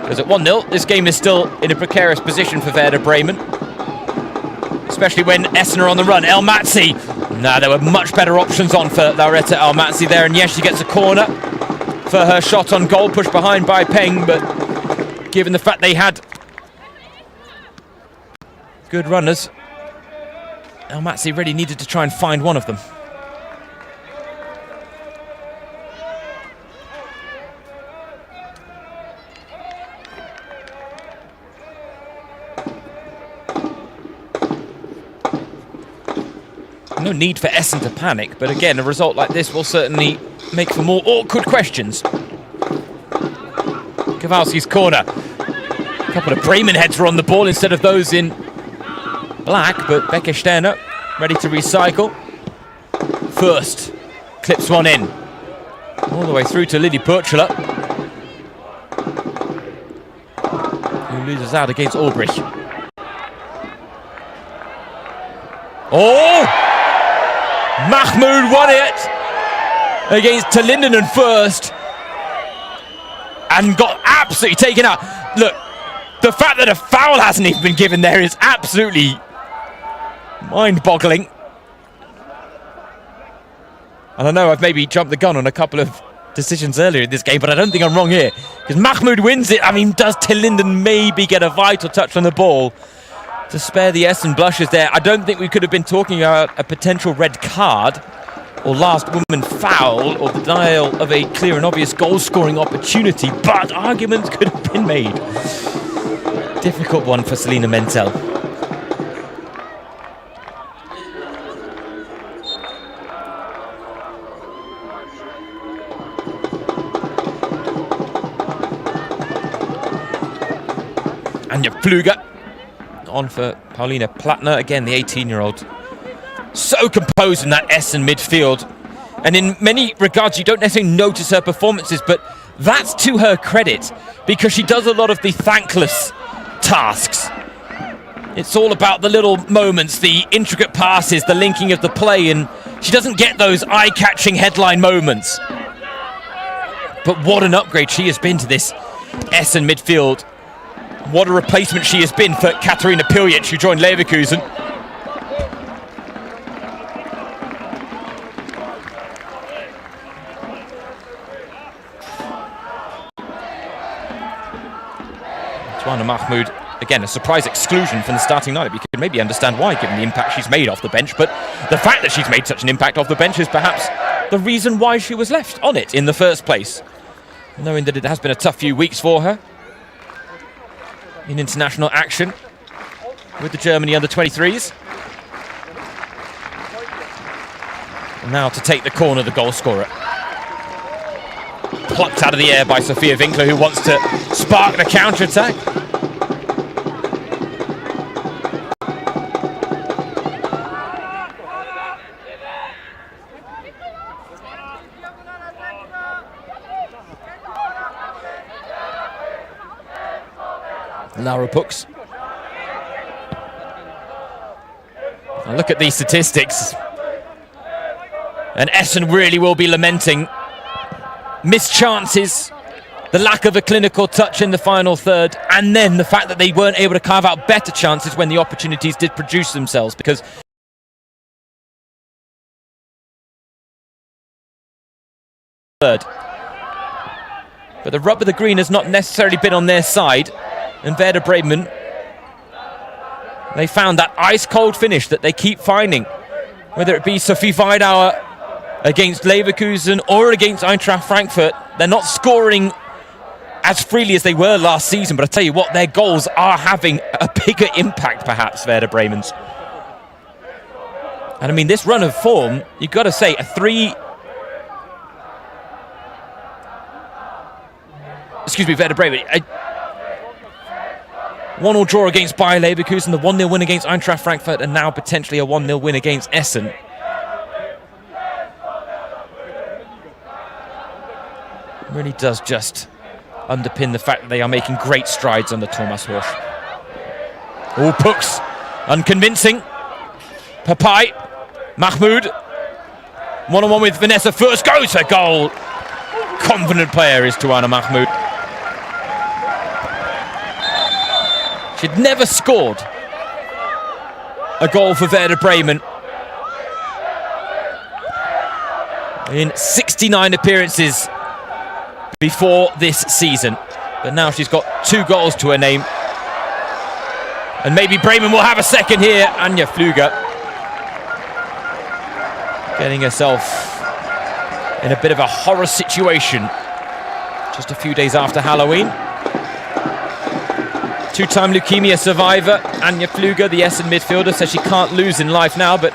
[SPEAKER 1] Because at 1-0, this game is still in a precarious position for Werder Bremen. Especially when Essen are on the run. El-Matsi. Nah, there were much better options on for Lauretta El-Matsi there. And yes, she gets a corner for her shot on goal, pushed behind by Peng. But given the fact they had good runners, El-Matsi really needed to try and find one of them. No need for Essen to panic, but again, a result like this will certainly make for more awkward questions. Kowalski's corner. A couple of Bremen heads were on the ball instead of those in black, but Becky Sterner ready to recycle. First, clips one in. All the way through to Lily Purchula, who loses out against Ulbrich. Oh! Mahmoud won it against Talinden first and got absolutely taken out. Look, the fact that a foul hasn't even been given there is absolutely mind-boggling. And I know I've maybe jumped the gun on a couple of decisions earlier in this game, but I don't think I'm wrong here. Because Mahmoud wins it. I mean, does Talinden maybe get a vital touch on the ball to spare the Essen blushes there? I don't think we could have been talking about a potential red card or last woman foul or the denial of a clear and obvious goal-scoring opportunity, but arguments could have been made. Difficult one for Selina Mentel. Anja Pfluger on for Paulina Plattner, again the 18-year-old. So composed in that Essen midfield. And in many regards, you don't necessarily notice her performances, but that's to her credit, because she does a lot of the thankless tasks. It's all about the little moments, the intricate passes, the linking of the play, and she doesn't get those eye-catching headline moments. But what an upgrade she has been to this Essen midfield. What a replacement she has been for Katarina Piljic, who joined Leverkusen. Tuana Mahmoud, again, a surprise exclusion from the starting lineup. You can maybe understand why, given the impact she's made off the bench, but the fact that she's made such an impact off the bench is perhaps the reason why she was left on it in the first place. Knowing that it has been a tough few weeks for her in international action with the Germany under-23s. And now to take the corner, the goal scorer. Plucked out of the air by Sophia Winkler, who wants to spark the counter-attack. Laura Pux. Now look at these statistics. And Essen really will be lamenting missed chances, the lack of a clinical touch in the final third, and then the fact that they weren't able to carve out better chances when the opportunities did produce themselves, because third. But the rub of the green has not necessarily been on their side. And Werder Bremen, they found that ice-cold finish that they keep finding. Whether it be Sophie Weidauer against Leverkusen or against Eintracht Frankfurt, they're not scoring as freely as they were last season. But I tell you what, their goals are having a bigger impact, perhaps, Werder Bremen's. And I mean, this run of form, you've got to say, Werder Bremen. 1-1 draw against Bayer Leverkusen, the 1-0 win against Eintracht Frankfurt, and now potentially a 1-0 win against Essen. Really does just underpin the fact that they are making great strides under Thomas Horsch. All Pucks, unconvincing. Papai, Mahmoud, one-on-one with Vanessa first, goes for goal. Confident player is Tuana Mahmoud. She'd never scored a goal for Werder Bremen in 69 appearances before this season. But now she's got 2 goals to her name. And maybe Bremen will have a second here. Anja Flüger getting herself in a bit of a horror situation just a few days after Halloween. 2-time leukemia survivor Anja Flüger, the Essen midfielder, says she can't lose in life now, but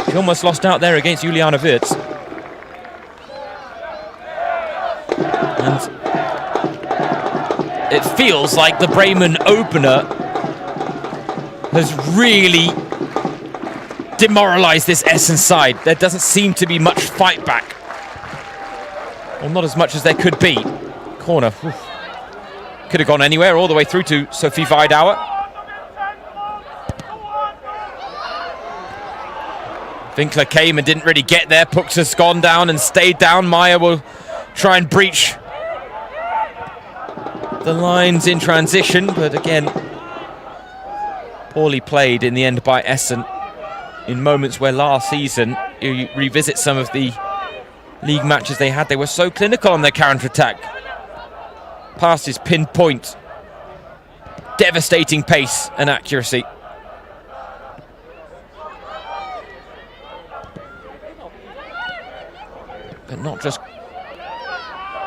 [SPEAKER 1] she almost lost out there against Juliana Wirtz. And it feels like the Bremen opener has really demoralised this Essen side. There doesn't seem to be much fight back. Well, not as much as there could be. Corner. Oof. Could have gone anywhere, all the way through to Sophie Weidauer. Winkler came and didn't really get there. Pucks has gone down and stayed down. Meyer will try and breach the lines in transition, but again, poorly played in the end by Essen in moments where last season, you revisit some of the league matches they had, they were so clinical on their counter-attack. Passes pinpoint, devastating pace and accuracy. But not just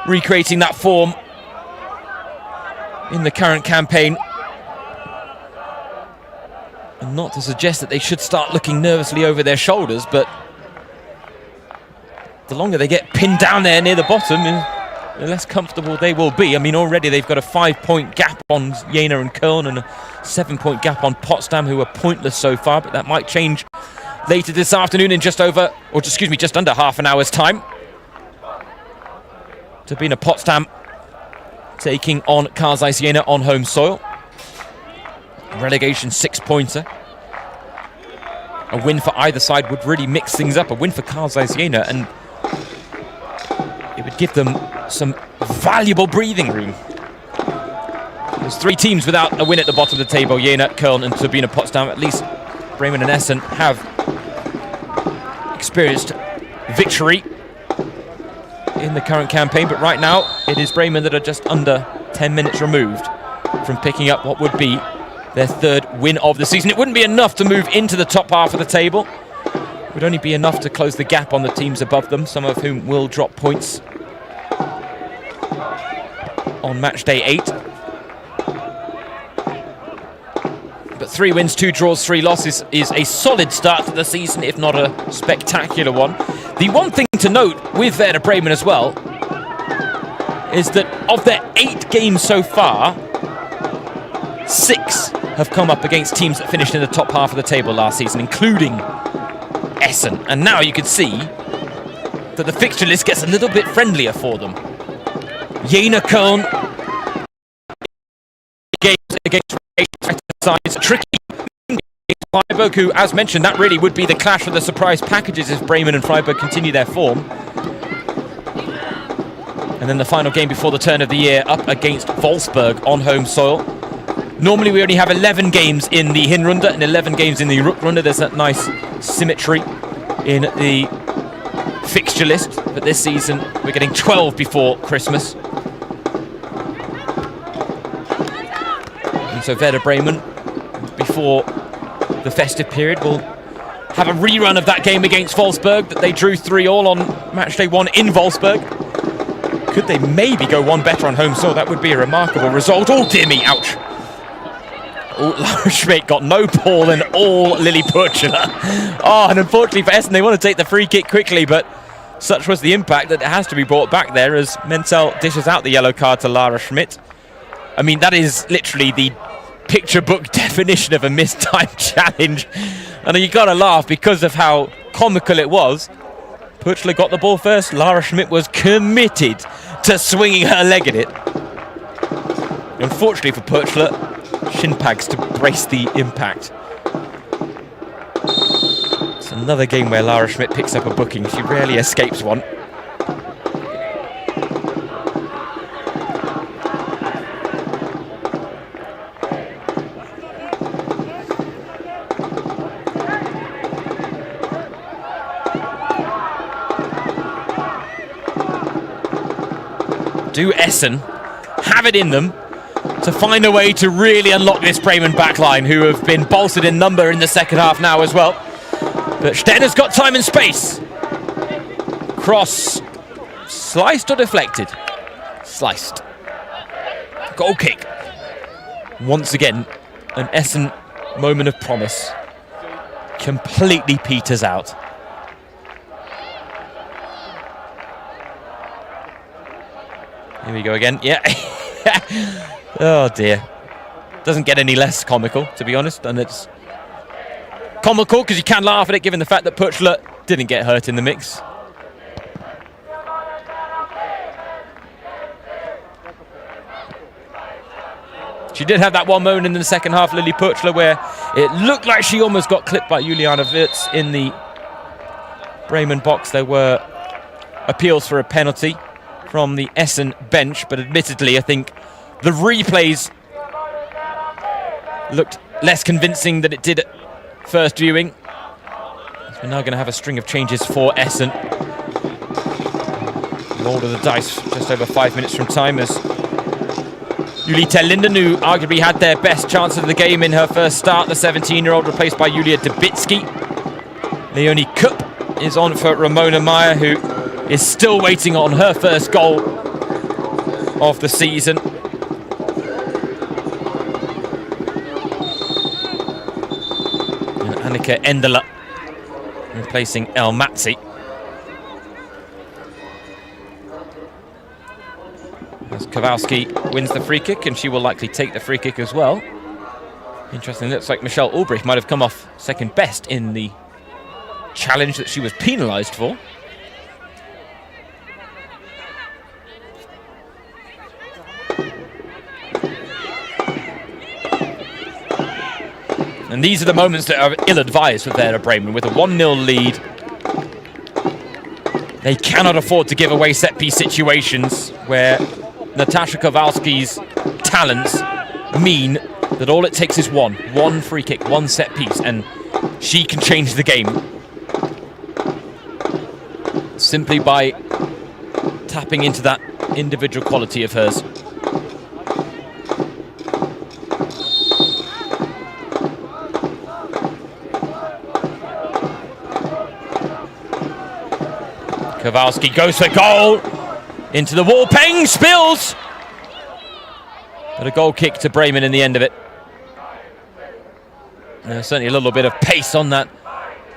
[SPEAKER 1] recreating that form in the current campaign. And not to suggest that they should start looking nervously over their shoulders, but the longer they get pinned down there near the bottom, the less comfortable they will be. I mean, already they've got a 5-point gap on Jena and Köln and a 7-point gap on Potsdam, who are pointless so far, but that might change later this afternoon in just under half an hour's time. Turbine Potsdam taking on Karl-Zeiss Jena on home soil. Relegation 6-pointer. A win for either side would really mix things up. A win for Karl-Zeiss Jena, and it would give them some valuable breathing room. There's 3 teams without a win at the bottom of the table: Jena, Köln and Turbine Potsdam. At least Bremen and Essen have experienced victory in the current campaign, but right now it is Bremen that are just under 10 minutes removed from picking up what would be their 3rd win of the season. It wouldn't be enough to move into the top half of the table. It would only be enough to close the gap on the teams above them, some of whom will drop points on match day 8. But 3 wins, 2 draws, 3 losses is a solid start to the season, if not a spectacular one. The one thing to note with Werder Bremen as well is that of their 8 games so far, 6 have come up against teams that finished in the top half of the table last season, including Essen. And now you can see that the fixture list gets a little bit friendlier for them. Jena, Köln, games against sides, tricky. Freiburg, who, as mentioned, that really would be the clash of the surprise packages if Bremen and Freiburg continue their form. And then the final game before the turn of the year up against Wolfsburg on home soil. Normally we only have 11 games in the Hinrunde and 11 games in the Rückrunde. There's that nice symmetry in the fixture list, but this season we're getting 12 before Christmas. And so Werder Bremen, before the festive period, will have a rerun of that game against Wolfsburg that they drew 3-3 on match day 1 in Wolfsburg. Could they maybe go one better on home soil? That would be a remarkable result. Oh dear me, ouch. Oh, Laura Schmidt got no ball and all Lily Purchler. Oh, and unfortunately for Essen, they want to take the free kick quickly, but such was the impact that it has to be brought back there as Menzel dishes out the yellow card to Lara Schmidt. I mean, that is literally the picture book definition of a mistimed challenge. And you got to laugh because of how comical it was. Purchler got the ball first. Lara Schmidt was committed Mutter swinging her leg at it. Unfortunately for Purchler, shin pads to brace the impact. It's another game where Lara Schmidt picks up a booking. She rarely escapes one. Do Essen have it in them to find a way to really unlock this Bremen backline, who have been bolstered in number in the second half now as well? But Stenner's got time and space. Cross. Sliced or deflected? Sliced. Goal kick. Once again, an Essen moment of promise. Completely peters out. Here we go again. Yeah. Oh dear. Doesn't get any less comical, to be honest. And it's comical because you can laugh at it given the fact that Purchler didn't get hurt in the mix. She did have that one moment in the second half, Lily Purchler, where it looked like she almost got clipped by Juliana Wirtz in the Bremen box. There were appeals for a penalty from the Essen bench, but admittedly I think the replays looked less convincing than it did at first viewing. So we're now going to have a string of changes for Essen. Roll of the dice just over 5 minutes from time as Julita Linden, who arguably had their best chance of the game in her first start, the 17-year-old, replaced by Julia Dubitsky. Leonie Kupp is on for Ramona Meyer, who is still waiting on her first goal of the season. And Annika Endela replacing El Matzi. As Kowalski wins the free kick, and she will likely take the free kick as well. Interesting, looks like Michelle Ulbricht might have come off second best in the challenge that she was penalised for. And these are the moments that are ill-advised for Werder Bremen. With a 1-0 lead, they cannot afford to give away set-piece situations where Natasha Kowalski's talents mean that all it takes is one free kick, one set-piece, and she can change the game simply by tapping into that individual quality of hers. Kowalski goes for goal. Into the wall. Peng spills. But a goal kick to Bremen in the end of it. Certainly a little bit of pace on that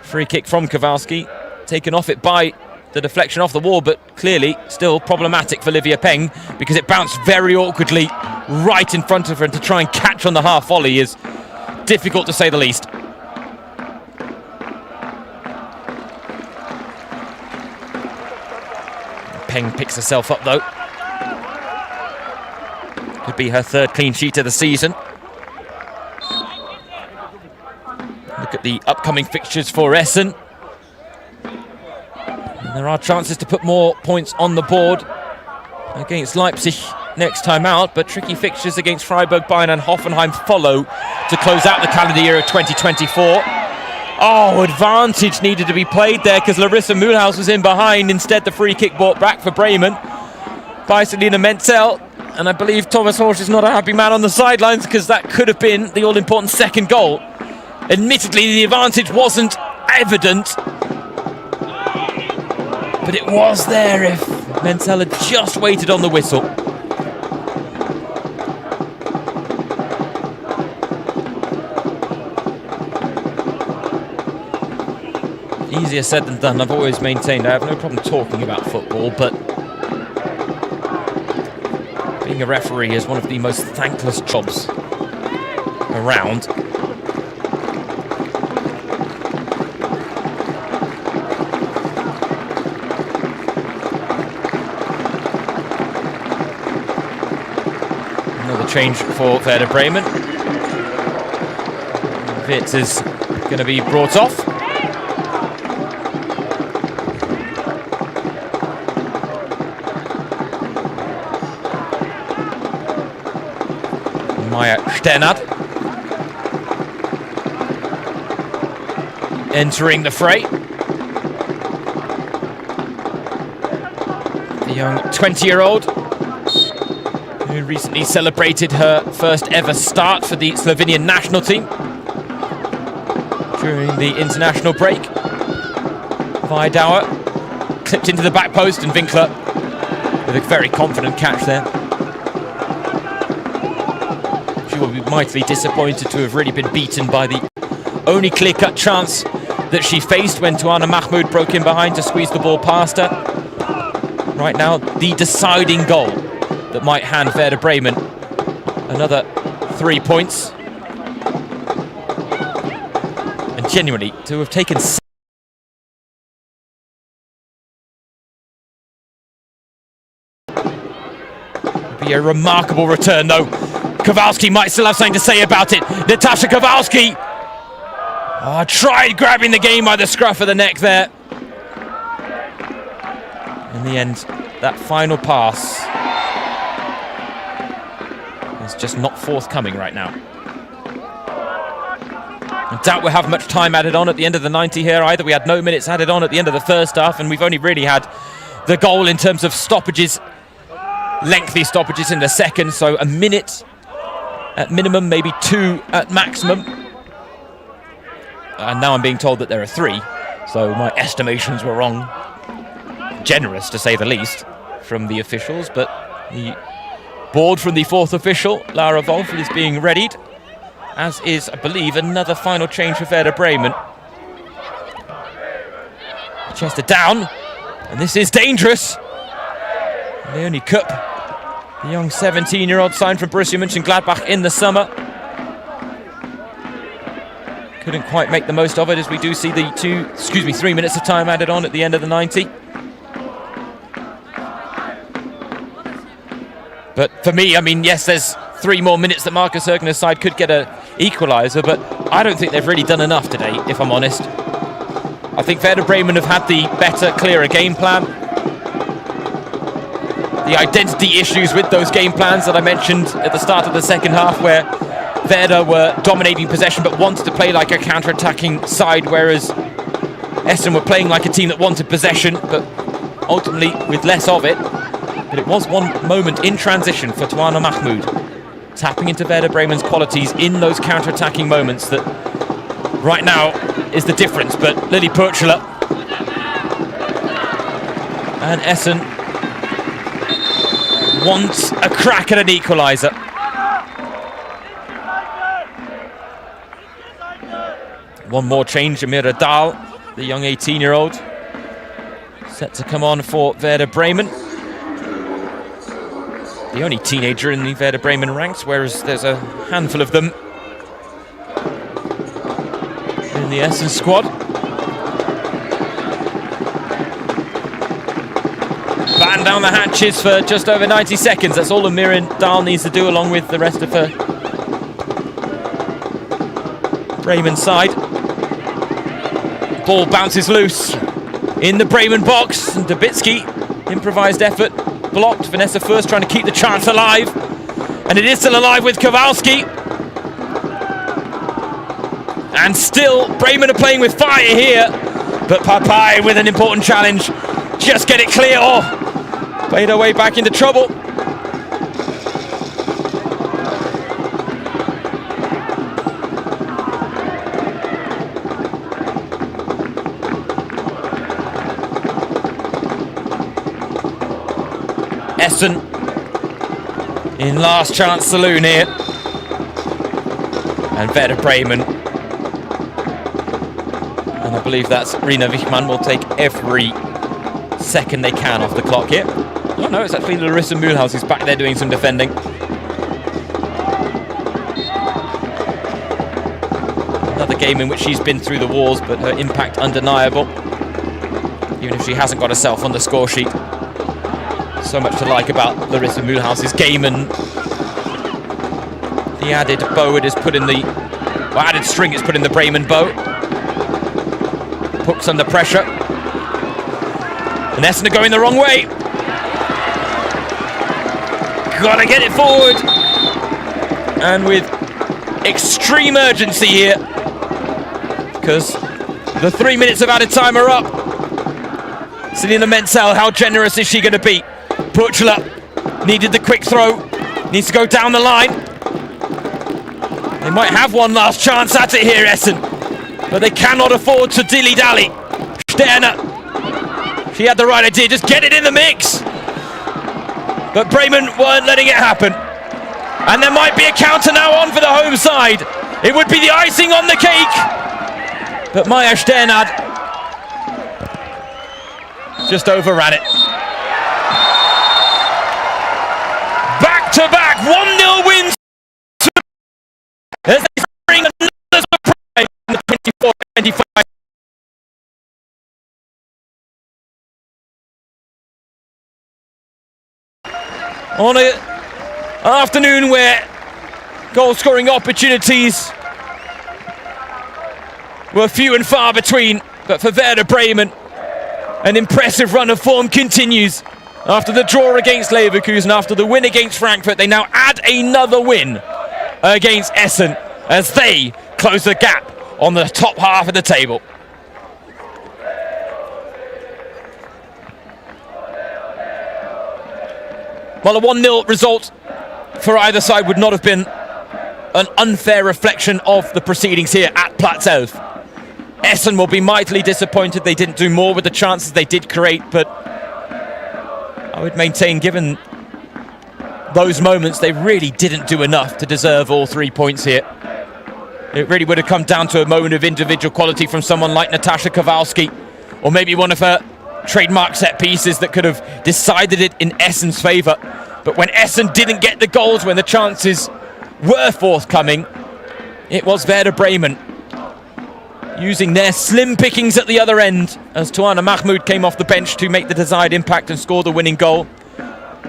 [SPEAKER 1] free kick from Kowalski. Taken off it by the deflection off the wall, but clearly still problematic for Livia Peng because it bounced very awkwardly right in front of her, and to try and catch on the half volley is difficult to say the least. Peng picks herself up though. Could be her third clean sheet of the season. Look at the upcoming fixtures for Essen. And there are chances to put more points on the board against Leipzig next time out, but tricky fixtures against Freiburg, Bayern and Hoffenheim follow to close out the calendar year of 2024. Oh, advantage needed to be played there because Larissa Mühlhaus was in behind. Instead, the free kick brought back for Bremen by Selina Menzel. And I believe Thomas Horsch is not a happy man on the sidelines because that could have been the all-important second goal. Admittedly, the advantage wasn't evident, but it was there if Menzel had just waited on the whistle. Easier said than done. I've always maintained I have no problem talking about football, but being a referee is one of the most thankless jobs around. Another change for Werder Bremen. Witt is going to be brought off. Maya Sternad entering the fray. The young 20-year-old who recently celebrated her first ever start for the Slovenian national team during the international break. Vidauer clipped into the back post, and Winkler with a very confident catch there. She will be mightily disappointed to have really been beaten by the only clear-cut chance that she faced when Tuana Mahmoud broke in behind to squeeze the ball past her. Right now, the deciding goal that might hand Werder Bremen another 3 points. And genuinely, to have taken... Would be a remarkable return, though. Kowalski might still have something to say about it. Natasha Kowalski tried grabbing the game by the scruff of the neck there. In the end, that final pass is just not forthcoming right now. I doubt we'll have much time added on at the end of the 90 here either. We had no minutes added on at the end of the first half, and we've only really had the goal in terms of stoppages, lengthy stoppages in the second, so a minute at minimum, maybe 2 at maximum. And now I'm being told that there are 3, so my estimations were wrong. Generous, to say the least, from the officials, but the board from the 4th official, Lara Wolf, is being readied, as is, I believe, another final change for Werder Bremen. Chester down, and this is dangerous. Leonie Kupp, the young 17-year-old signed from Borussia Mönchengladbach in the summer. Couldn't quite make the most of it, as we do see the 3 minutes of time added on at the end of the 90. But for me, I mean, yes, there's 3 more minutes that Marcus Högner's side could get an equaliser, but I don't think they've really done enough today, if I'm honest. I think Werder Bremen have had the better, clearer game plan. The identity issues with those game plans that I mentioned at the start of the second half, where Werder were dominating possession but wanted to play like a counter-attacking side, whereas Essen were playing like a team that wanted possession, but ultimately with less of it. But it was one moment in transition for Tuana Mahmoud, tapping into Werder Bremen's qualities in those counter-attacking moments, that right now is the difference. But Lily Purchler and Essen wants a crack at an equaliser. One more change, Amira Dahl, the young 18-year-old, set to come on for Werder Bremen. The only teenager in the Werder Bremen ranks, whereas there's a handful of them in the Essen squad. Batten down the hatches for just over 90 seconds. That's all Amira Dahl needs to do, along with the rest of her Bremen side. Ball bounces loose in the Bremen box, and Dubitsky, improvised effort, blocked. Vanessa Furst trying to keep the chance alive, and it is still alive with Kowalski. And still, Bremen are playing with fire here, but Papai with an important challenge. Just get it clear, or played her way back into trouble. Essen in last chance saloon here, and Werder Bremen, and I believe that's Rina Wichmann, will take every second they can off the clock here. Oh no, it's actually Larissa Mühlhaus who's back there doing some defending. Another game in which she's been through the walls, but her impact undeniable, even if she hasn't got herself on the score sheet. So much to like about Larissa Mühlhaus's game, and The added bow it has put in the... Well, added string it's put in the Bremen bow. Puck's under pressure. And Essen are going the wrong way. Gotta get it forward. And with extreme urgency here, because the 3 minutes of added time are up. Selina Menzel, how generous is she going to be? Butchler needed the quick throw. Needs to go down the line. They might have one last chance at it here, Essen. But they cannot afford to dilly-dally. Sterner. She had the right idea. Just get it in the mix. But Bremen weren't letting it happen. And there might be a counter now on for the home side. It would be the icing on the cake. But Maya Sternad just overran it. Back-to-back 1-0 wins. As they bring another surprise in the 24-25. On an afternoon where goal-scoring opportunities were few and far between, but for Werder Bremen, an impressive run of form continues. After the draw against Leverkusen, after the win against Frankfurt, they now add another win against Essen as they close the gap on the top half of the table. Well, a 1-0 result for either side would not have been an unfair reflection of the proceedings here at Platz 11. Essen will be mightily disappointed they didn't do more with the chances they did create, but I would maintain, given those moments, they really didn't do enough to deserve all 3 points here. It really would have come down to a moment of individual quality from someone like Natasha Kowalski, or maybe one of her trademark set pieces that could have decided it in Essen's favour. But when Essen didn't get the goals, when the chances were forthcoming, it was Werder Bremen using their slim pickings at the other end as Tuana Mahmoud came off the bench to make the desired impact and score the winning goal.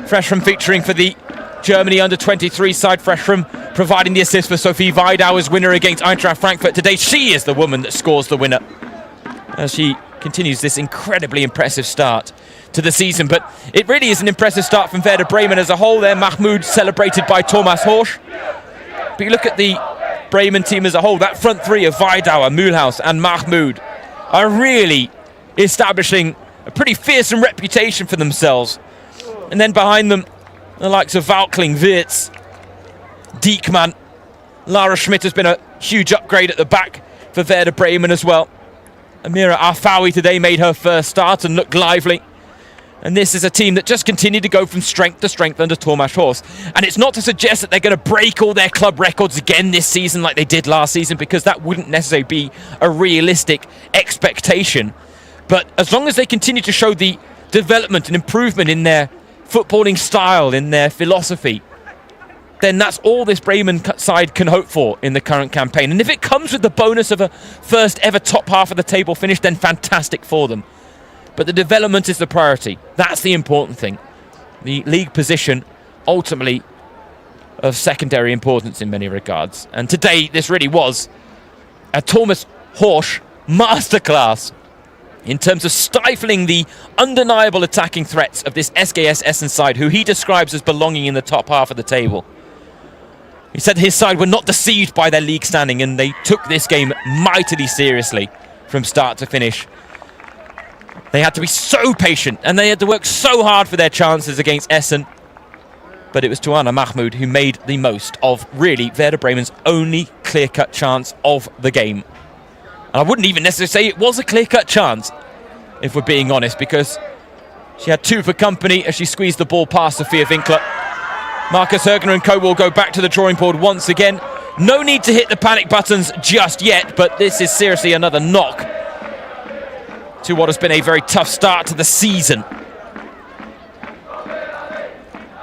[SPEAKER 1] Freshram featuring for the Germany under-23 side. Freshram providing the assist for Sophie Weidauer's winner against Eintracht Frankfurt. Today she is the woman that scores the winner as she continues this incredibly impressive start to the season. But it really is an impressive start from Werder Bremen as a whole there. Mahmoud celebrated by Thomas Horsch. But you look at the Bremen team as a whole, that front three of Weidauer, Mühlhaus and Mahmoud are really establishing a pretty fearsome reputation for themselves. And then behind them, the likes of Valkling, Wirtz, Diekman. Lara Schmidt has been a huge upgrade at the back for Werder Bremen as well. Amira Arfawi today made her first start and looked lively. And this is a team that just continued to go from strength to strength under Thomas Horst. And it's not to suggest that they're going to break all their club records again this season like they did last season, because that wouldn't necessarily be a realistic expectation. But as long as they continue to show the development and improvement in their footballing style, in their philosophy, then that's all this Bremen side can hope for in the current campaign. And if it comes with the bonus of a first ever top half of the table finish, then fantastic for them. But the development is the priority. That's the important thing. The league position, ultimately, of secondary importance in many regards. And today, this really was a Thomas Horsch masterclass in terms of stifling the undeniable attacking threats of this SGS Essen side, who he describes as belonging in the top half of the table. He said his side were not deceived by their league standing, and they took this game mightily seriously from start to finish. They had to be so patient, and they had to work so hard for their chances against Essen. But it was Tuana Mahmoud who made the most of, really, Werder Bremen's only clear-cut chance of the game. And I wouldn't even necessarily say it was a clear-cut chance, if we're being honest, because she had two for company as she squeezed the ball past Sophia Winkler. Marcus Hergner and co will go back to the drawing board once again. No need to hit the panic buttons just yet, but this is seriously another knock to what has been a very tough start to the season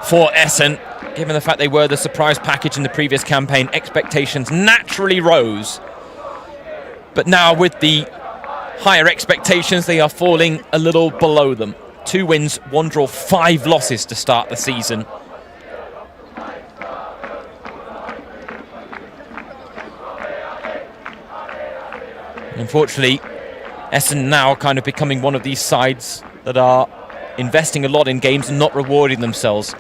[SPEAKER 1] for Essen. Given the fact they were the surprise package in the previous campaign, expectations naturally rose. But now with the higher expectations, they are falling a little below them. 2 wins, 1 draw, 5 losses to start the season. Unfortunately, Essen now kind of becoming one of these sides that are investing a lot in games and not rewarding themselves.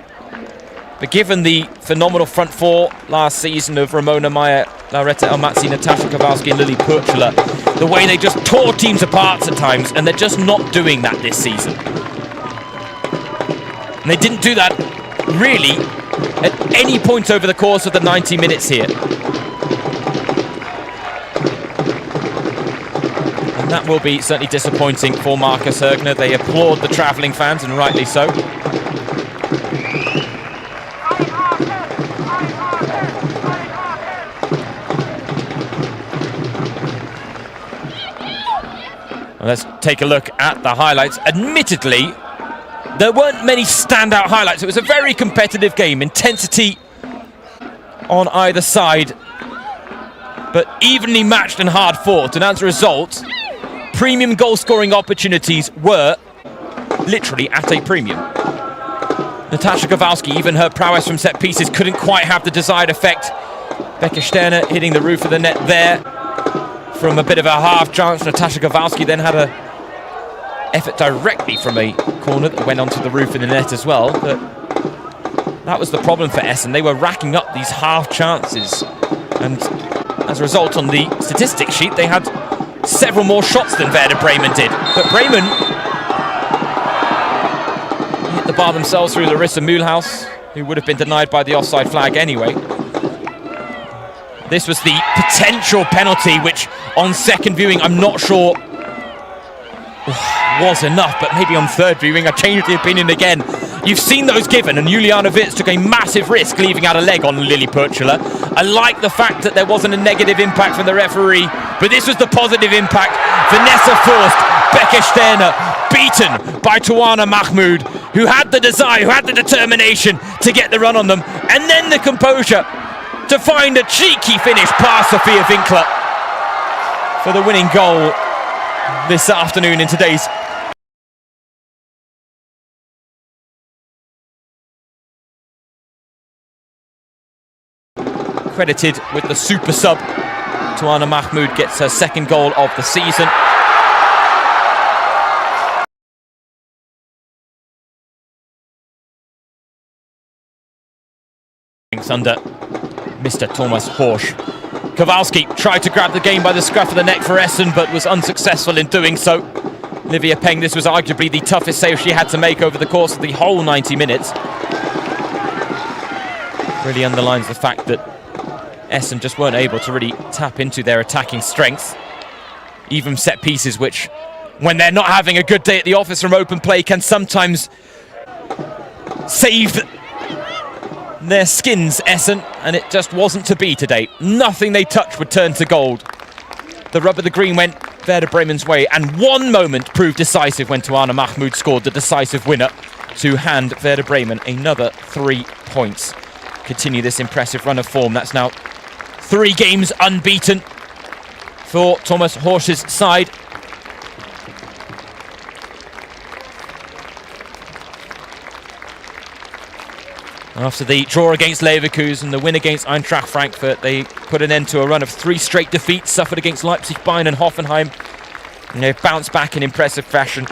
[SPEAKER 1] But given the phenomenal front four last season of Ramona Meyer, Lauretta Elmatzi, Natasha Kowalski and Lily Purchler, the way they just tore teams apart at times, and they're just not doing that this season. And they didn't do that really at any point over the course of the 90 minutes here. And that will be certainly disappointing for Marcus Hergner. They applaud the travelling fans, and rightly so. Let's take a look at the highlights. Admittedly, there weren't many standout highlights. It was a very competitive game. Intensity on either side, but evenly matched and hard fought. And as a result, premium goal-scoring opportunities were literally at a premium. Natasha Kowalski, even her prowess from set pieces couldn't quite have the desired effect. Becca Sterner hitting the roof of the net there from a bit of a half chance. Natasha Kowalski then had a effort directly from a corner that went onto the roof of the net as well. But that was the problem for Essen. They were racking up these half chances, and as a result, on the statistics sheet, they had several more shots than Werder Bremen did. But Bremen hit the bar themselves through Larissa Mühlhaus, who would have been denied by the offside flag anyway. This was the potential penalty, which on second viewing, I'm not sure was enough, but maybe on third viewing, I changed the opinion again. You've seen those given, and Juliana Witz took a massive risk leaving out a leg on Lily Purchler. I like the fact that there wasn't a negative impact from the referee, but this was the positive impact. Vanessa Forst, Becca Sterner, beaten by Tawana Mahmoud, who had the desire, who had the determination to get the run on them, and then the composure to find a cheeky finish past Sophia Winkler for the winning goal this afternoon in today's credited with the super sub. Tawana Mahmoud gets her second goal of the season. Under Mr. Thomas Horsch. Kowalski tried to grab the game by the scruff of the neck for Essen, but was unsuccessful in doing so. Olivia Peng, this was arguably the toughest save she had to make over the course of the whole 90 minutes. Really underlines the fact that Essen just weren't able to really tap into their attacking strengths. Even set pieces, which, when they're not having a good day at the office from open play, can sometimes save their skins, Essen, and it just wasn't to be today. Nothing they touched would turn to gold. The rub of the green went Werder Bremen's way, and one moment proved decisive when Tawana Mahmoud scored the decisive winner to hand Werder Bremen another 3 points. Continue this impressive run of form. That's now 3 games unbeaten for Thomas Horsch's side. After the draw against Leverkusen and the win against Eintracht Frankfurt, they put an end to a run of 3 straight defeats, suffered against Leipzig, Bayern and Hoffenheim. And they've bounced back in impressive fashion.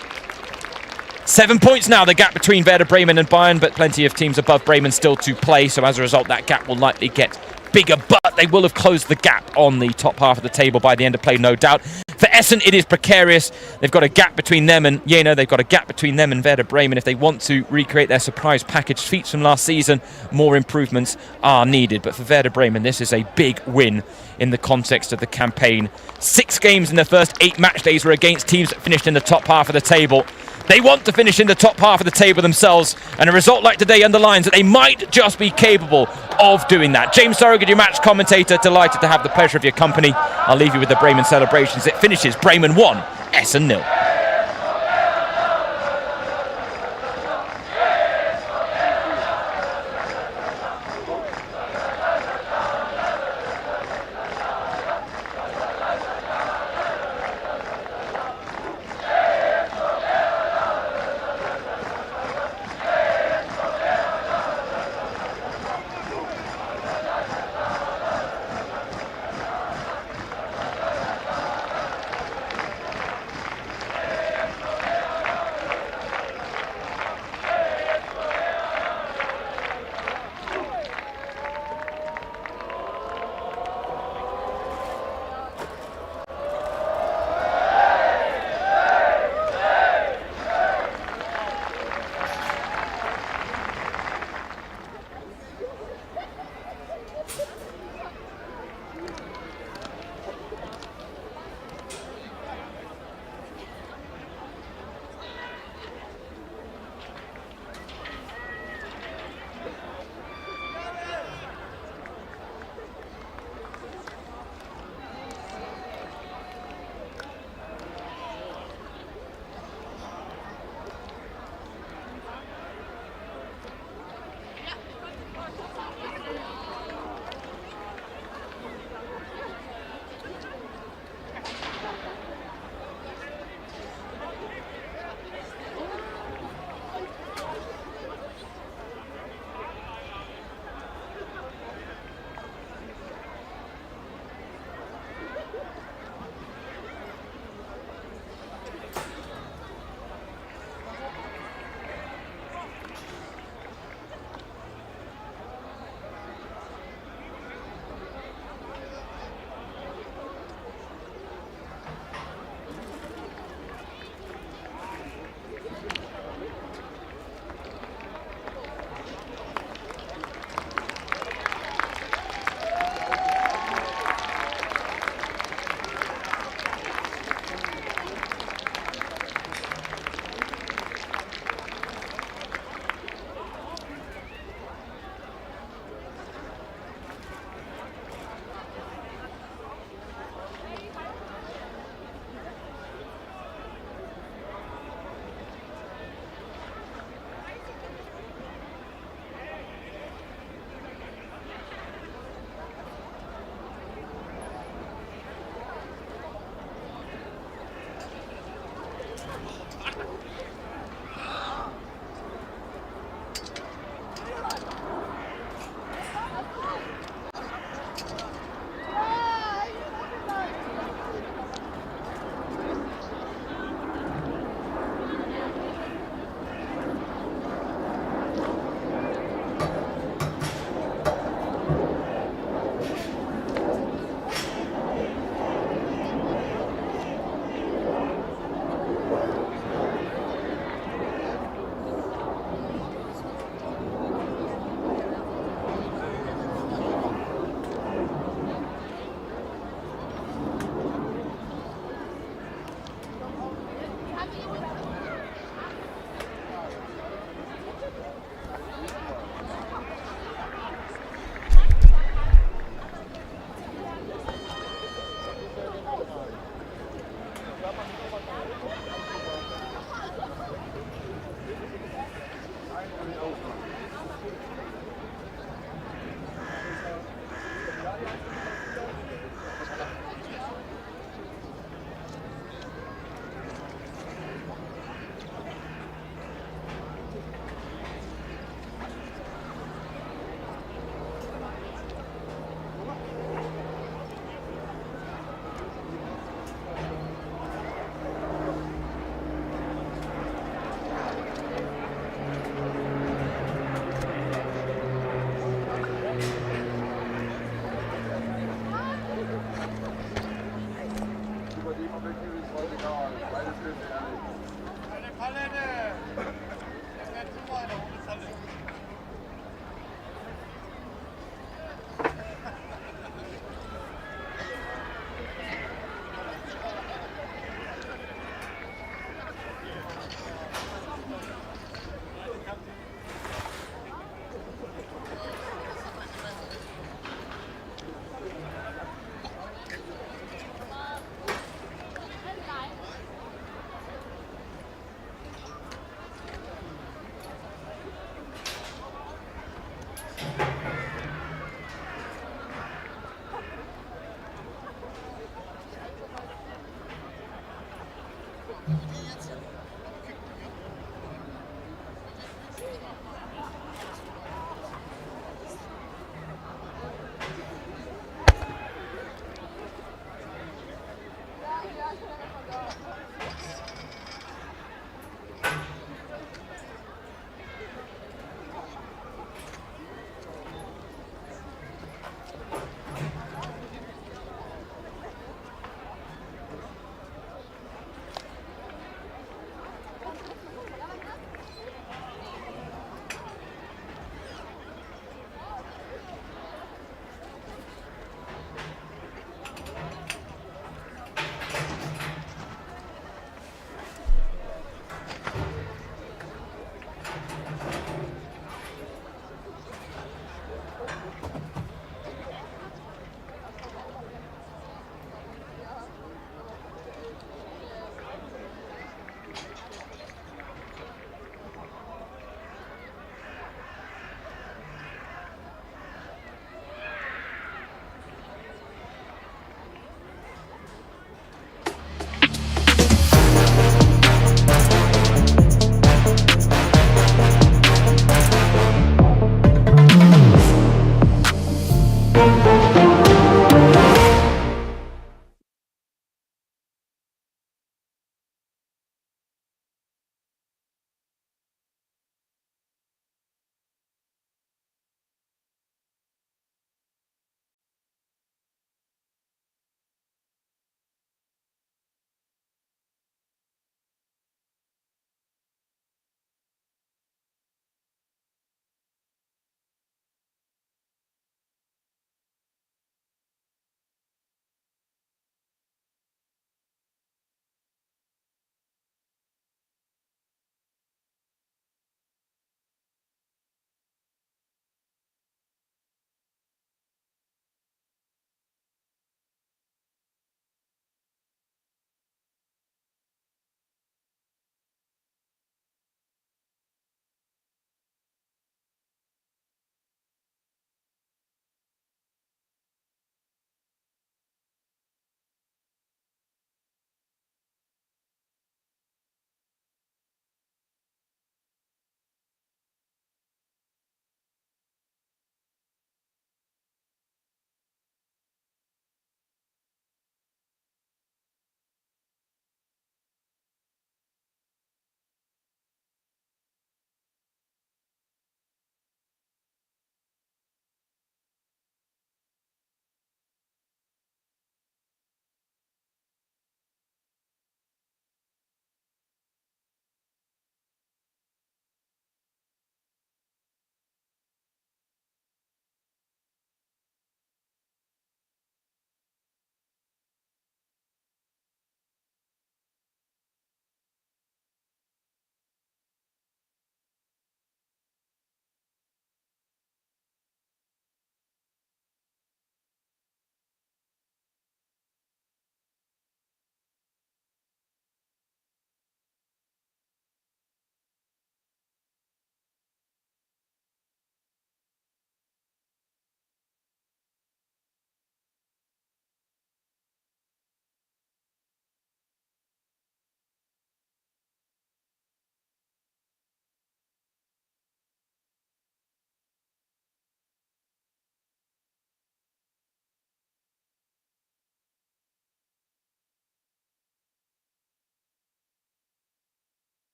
[SPEAKER 1] 7 points now, the gap between Werder Bremen and Bayern, but plenty of teams above Bremen still to play, so as a result, that gap will likely get bigger, but they will have closed the gap on the top half of the table by the end of play, no doubt. For Essen, it is precarious. They've got a gap between them and Jena. They've got a gap between them and Werder Bremen. If they want to recreate their surprise package feats from last season, more improvements are needed. But for Werder Bremen, this is a big win in the context of the campaign. 6 games in the first 8 match days were against teams that finished in the top half of the table. They want to finish in the top half of the table themselves, and a result like today underlines that they might just be capable of doing that. James Surrogate, your match commentator, delighted to have the pleasure of your company. I'll leave you with the Bremen celebrations. It finishes Bremen 1, Essen 0.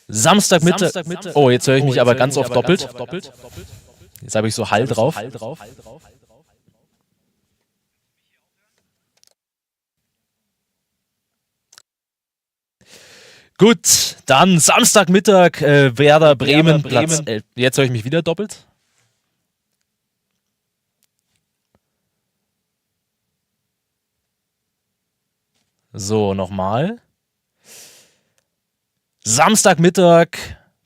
[SPEAKER 2] Samstagmittag. Oh, jetzt höre ich mich aber ganz oft doppelt. Jetzt habe ich so Hall drauf. Gut, dann Samstagmittag, Werder Bremen, Platz 11. Jetzt höre ich mich wieder doppelt. So, nochmal. Samstagmittag,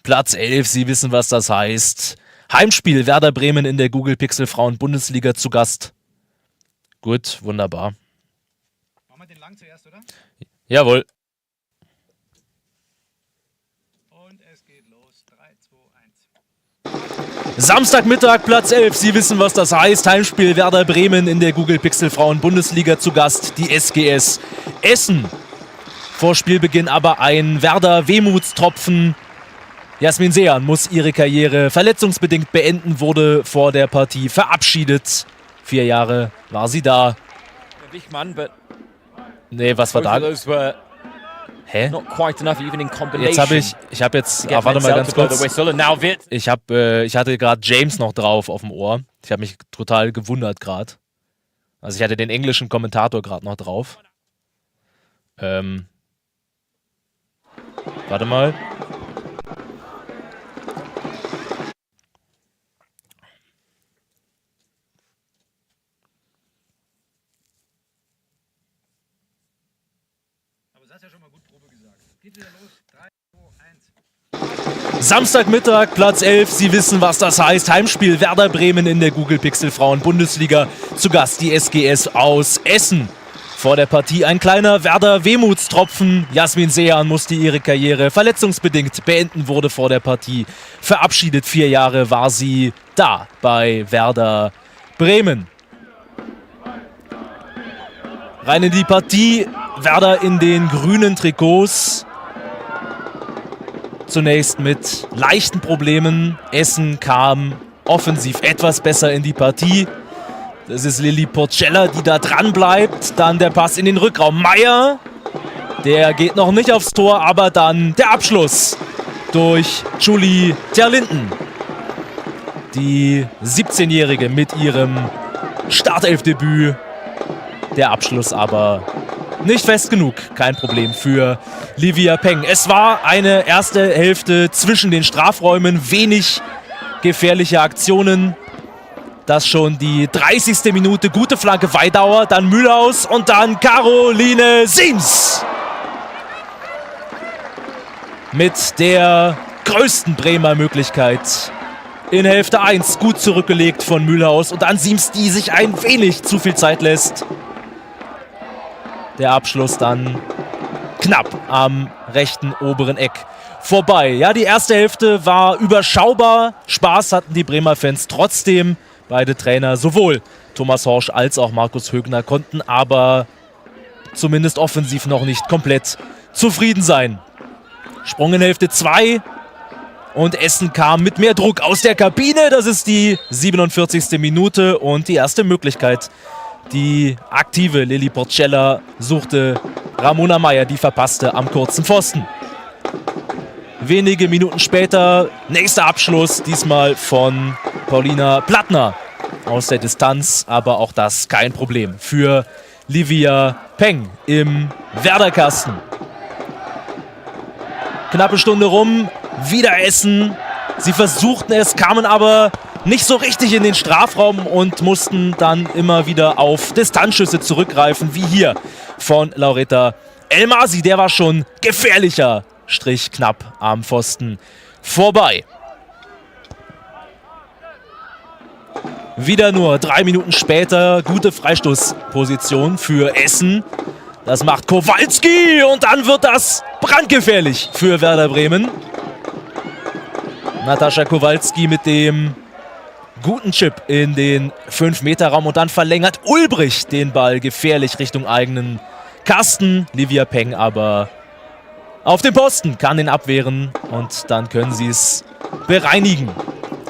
[SPEAKER 2] Platz 11, Sie wissen, was das heißt. Heimspiel, Werder Bremen in der Google Pixel Frauen Bundesliga zu Gast. Gut, wunderbar.
[SPEAKER 3] Machen wir den lang zuerst, oder?
[SPEAKER 2] Jawohl.
[SPEAKER 3] Und es geht los. 3, 2, 1.
[SPEAKER 2] Samstagmittag, Platz 11, Sie wissen, was das heißt. Heimspiel, Werder Bremen in der Google Pixel Frauen Bundesliga zu Gast. Die SGS Essen. Vor Spielbeginn aber ein Werder-Wehmutstropfen. Jasmin Sehan muss ihre Karriere verletzungsbedingt beenden, wurde vor der Partie verabschiedet. 4 Jahre war sie da. Nee, was war da? Hä? Jetzt habe ich habe jetzt, warte mal ganz kurz. Ich hatte gerade James noch drauf auf dem Ohr. Ich habe mich total gewundert gerade. Also ich hatte den englischen Kommentator gerade noch drauf. Warte mal.
[SPEAKER 3] Aber das hast ja schon mal gut Probe gesagt. Geht wieder los. 3, 2, 1.
[SPEAKER 2] Samstagmittag, Platz 11. Sie wissen, was das heißt. Heimspiel Werder Bremen in der Google Pixel Frauen Bundesliga. Zu Gast die SGS aus Essen. Vor der Partie ein kleiner Werder-Wehmutstropfen. Jasmin Sehan musste ihre Karriere verletzungsbedingt beenden, wurde vor der Partie verabschiedet. 4 Jahre war sie da bei Werder Bremen. Rein in die Partie. Werder in den grünen Trikots. Zunächst mit leichten Problemen. Essen kam offensiv etwas besser in die Partie. Das ist Lilly Porcella, die da dran bleibt. Dann der Pass in den Rückraum. Meier, der geht noch nicht aufs Tor, aber dann der Abschluss durch Julie Terlinden. Die 17-Jährige mit ihrem Startelfdebüt. Der Abschluss aber nicht fest genug. Kein Problem für Livia Peng. Es war eine erste Hälfte zwischen den Strafräumen. Wenig gefährliche Aktionen. Das schon die 30. Minute. Gute Flanke Weidauer, dann Mühlhaus und dann Caroline Siems. Mit der größten Bremer Möglichkeit. In Hälfte 1 gut zurückgelegt von Mühlhaus und dann Siems, die sich ein wenig zu viel Zeit lässt. Der Abschluss dann knapp am rechten oberen Eck vorbei. Ja, die erste Hälfte war überschaubar. Spaß hatten die Bremer Fans trotzdem. Beide Trainer, sowohl Thomas Horsch als auch Markus Högner, konnten aber zumindest offensiv noch nicht komplett zufrieden sein. Sprung in Hälfte 2 und Essen kam mit mehr Druck aus der Kabine. Das ist die 47. Minute und die erste Möglichkeit. Die aktive Lilly Porcella suchte Ramona Meier, die verpasste am kurzen Pfosten. Wenige Minuten später, nächster Abschluss, diesmal von Paulina Plattner aus der Distanz, aber auch das kein Problem für Livia Peng im Werderkasten. Knappe Stunde rum, wieder Essen. Sie versuchten es, kamen aber nicht so richtig in den Strafraum und mussten dann immer wieder auf Distanzschüsse zurückgreifen, wie hier von Lauretta Elmasi. Der war schon gefährlicher. Strich knapp am Pfosten vorbei. Wieder nur 3 Minuten später gute Freistoßposition für Essen. Das macht Kowalski und dann wird das brandgefährlich für Werder Bremen. Natascha Kowalski mit dem guten Chip in den 5-Meter-Raum und dann verlängert Ulbrich den Ball gefährlich Richtung eigenen Kasten. Livia Peng aber auf dem Posten, kann ihn abwehren und dann können sie es bereinigen.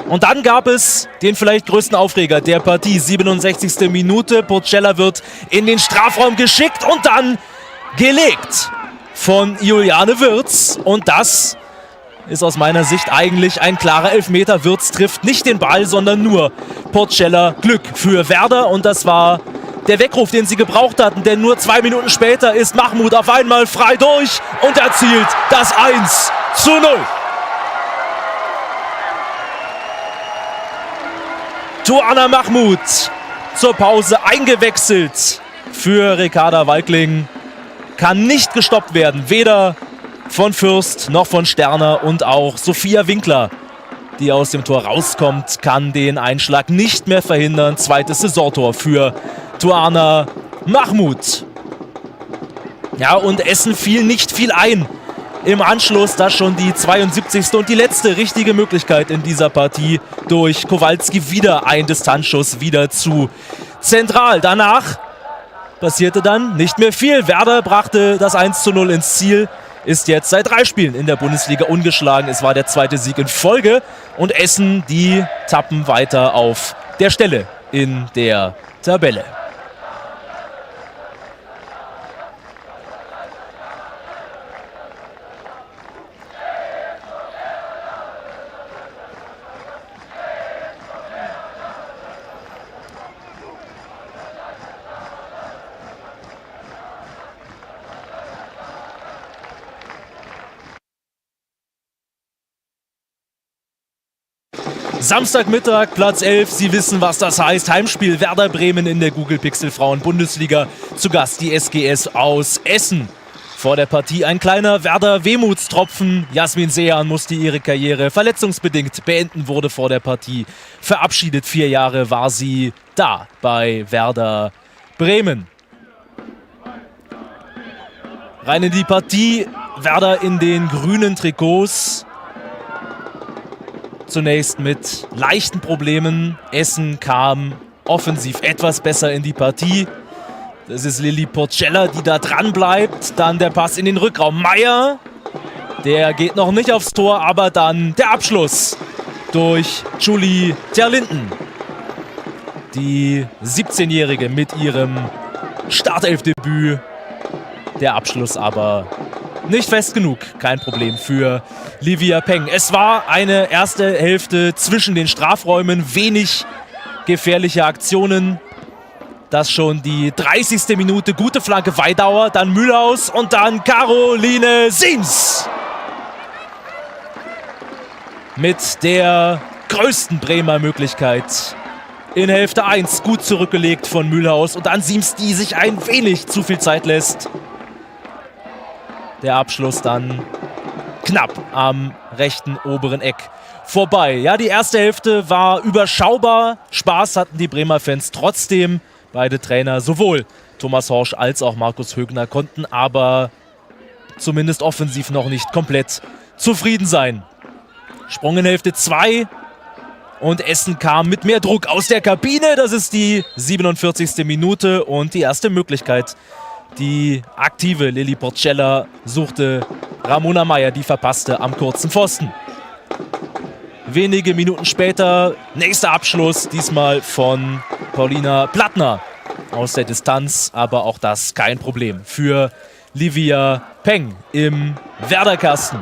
[SPEAKER 2] Und dann gab es den vielleicht größten Aufreger der Partie. 67. Minute, Porcella wird in den Strafraum geschickt und dann gelegt von Juliane Wirz. Und das ist aus meiner Sicht eigentlich ein klarer Elfmeter. Wirtz trifft nicht den Ball, sondern nur Portscheller. Glück für Werder und das war der Weckruf, den sie gebraucht hatten, denn nur 2 Minuten später ist Mahmoud auf einmal frei durch und erzielt das 1:0. Tuana Mahmoud zur Pause eingewechselt für Ricarda Walkling. Kann nicht gestoppt werden, weder von Fürst noch von Sterner, und auch Sophia Winkler, die aus dem Tor rauskommt, kann den Einschlag nicht mehr verhindern. Zweites Saisontor für Tuana Mahmoud. Ja, und Essen fiel nicht viel ein. Im Anschluss das schon die 72. und die letzte richtige Möglichkeit in dieser Partie durch Kowalski. Wieder ein Distanzschuss, wieder zu zentral. Danach passierte dann nicht mehr viel. Werder brachte das 1:0 ins Ziel, ist jetzt seit 3 Spielen in der Bundesliga ungeschlagen. Es war der 2. Sieg in Folge und Essen, die tappen weiter auf der Stelle in der Tabelle. Samstagmittag, Platz 11. Sie wissen, was das heißt. Heimspiel Werder Bremen in der Google Pixel Frauen Bundesliga. Zu Gast die SGS aus Essen. Vor der Partie ein kleiner Werder Wehmutstropfen. Jasmin Sehan musste ihre Karriere verletzungsbedingt beenden, wurde vor der Partie verabschiedet. 4 Jahre war sie da bei Werder Bremen. Rein in die Partie. Werder in den grünen Trikots. Zunächst mit leichten Problemen. Essen kam offensiv etwas besser in die Partie. Das ist Lilly Portscheller, die da dran bleibt. Dann der Pass in den Rückraum. Meier, der geht noch nicht aufs Tor, aber dann der Abschluss durch Julie Terlinden. Die 17-Jährige mit ihrem Startelfdebüt. Der Abschluss aber nicht fest genug. Kein Problem für Livia Peng. Es war eine erste Hälfte zwischen den Strafräumen. Wenig gefährliche Aktionen. Das schon die 30. Minute. Gute Flanke Weidauer, dann Mühlhaus und dann Caroline Siems. Mit der größten Bremer Möglichkeit. In Hälfte 1 gut zurückgelegt von Mühlhaus und dann Siems, die sich ein wenig zu viel Zeit lässt. Der Abschluss dann knapp am rechten oberen Eck vorbei. Ja, die erste Hälfte war überschaubar. Spaß hatten die Bremer Fans trotzdem. Beide Trainer, sowohl Thomas Horsch als auch Markus Högner, konnten aber zumindest offensiv noch nicht komplett zufrieden sein. Sprung in Hälfte 2 und Essen kam mit mehr Druck aus der Kabine. Das ist die 47. Minute und die erste Möglichkeit. Die aktive Lilly Portscheller suchte Ramona Meier, die verpasste am kurzen Pfosten. Wenige Minuten später, nächster Abschluss, diesmal von Paulina Plattner aus der Distanz. Aber auch das kein Problem für Livia Peng im Werderkasten.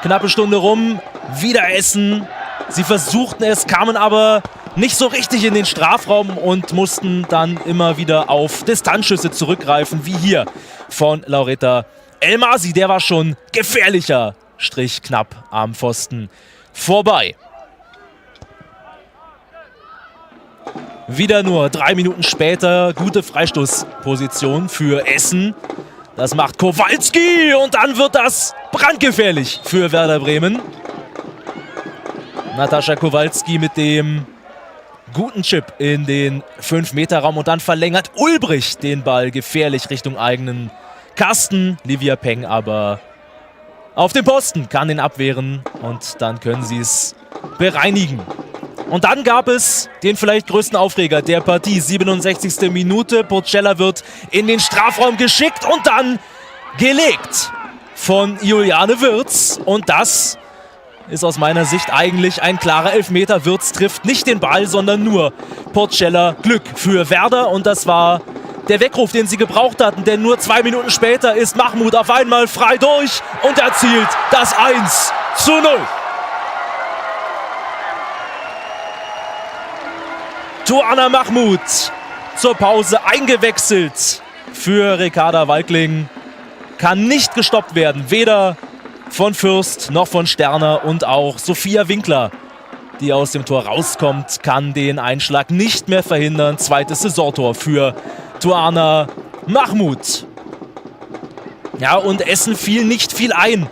[SPEAKER 2] Knappe Stunde rum, wieder Essen. Sie versuchten es, kamen aber nicht so richtig in den Strafraum und mussten dann immer wieder auf Distanzschüsse zurückgreifen, wie hier von Laureta Elmasi. Der war schon gefährlicher, Strich knapp am Pfosten vorbei. Wieder nur 3 Minuten später, gute Freistoßposition für Essen. Das macht Kowalski und dann wird das brandgefährlich für Werder Bremen. Natascha Kowalski mit dem guten Chip in den 5-Meter-Raum und dann verlängert Ulbrich den Ball gefährlich Richtung eigenen Kasten. Livia Peng aber auf dem Posten, kann den abwehren und dann können sie es bereinigen. Und dann gab es den vielleicht größten Aufreger der Partie. 67. Minute, Portscheller wird in den Strafraum geschickt und dann gelegt von Juliane Wirtz. Und das ist aus meiner Sicht eigentlich ein klarer Elfmeter. Wirtz trifft nicht den Ball, sondern nur Portscheller. Glück für Werder und das war der Weckruf, den sie gebraucht hatten, denn nur 2 Minuten später ist Mahmoud auf einmal frei durch und erzielt das 1:0. Tuana Mahmoud zur Pause eingewechselt für Ricarda Walkling. Kann nicht gestoppt werden, weder von Fürst noch von Sterner, und auch Sophia Winkler, die aus dem Tor rauskommt, kann den Einschlag nicht mehr verhindern. Zweites Saisontor für Tuana Mahmoud. Ja, und Essen fiel nicht viel ein.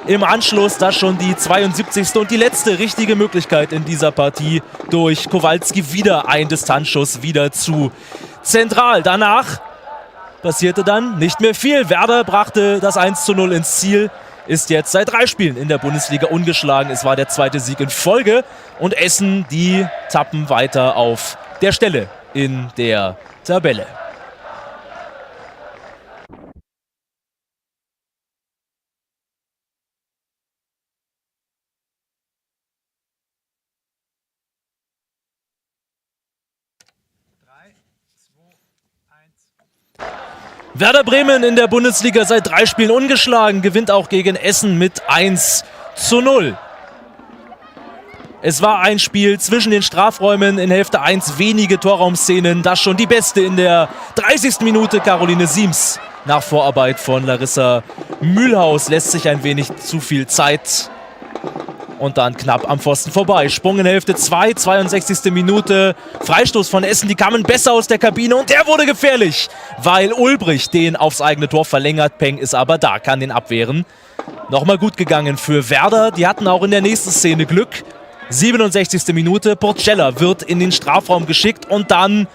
[SPEAKER 2] Im Anschluss das schon die 72. und die letzte richtige Möglichkeit in dieser Partie durch Kowalski. Wieder ein Distanzschuss, wieder zu zentral. Danach passierte dann nicht mehr viel. Werder brachte das 1:0 ins Ziel, ist jetzt seit 3 Spielen in der Bundesliga ungeschlagen. Es war der 2. Sieg in Folge. Und Essen, die tappen weiter auf der Stelle in der Tabelle. Werder Bremen in der Bundesliga seit 3 Spielen ungeschlagen, gewinnt auch gegen Essen mit 1:0. Es war ein Spiel zwischen den Strafräumen, in Hälfte 1 wenige Torraumszenen, das schon die beste in der 30. Minute. Caroline Siems nach Vorarbeit von Larissa Mühlhaus lässt sich ein wenig zu viel Zeit. Und dann knapp am Pfosten vorbei. Sprung in Hälfte 2, 62. Minute. Freistoß von Essen, die kamen besser aus der Kabine und der wurde gefährlich, weil Ulbrich den aufs eigene Tor verlängert. Peng ist aber da, kann den abwehren. Nochmal gut gegangen für Werder. Die hatten auch in der nächsten Szene Glück. 67. Minute. Porcella wird in den Strafraum geschickt und dann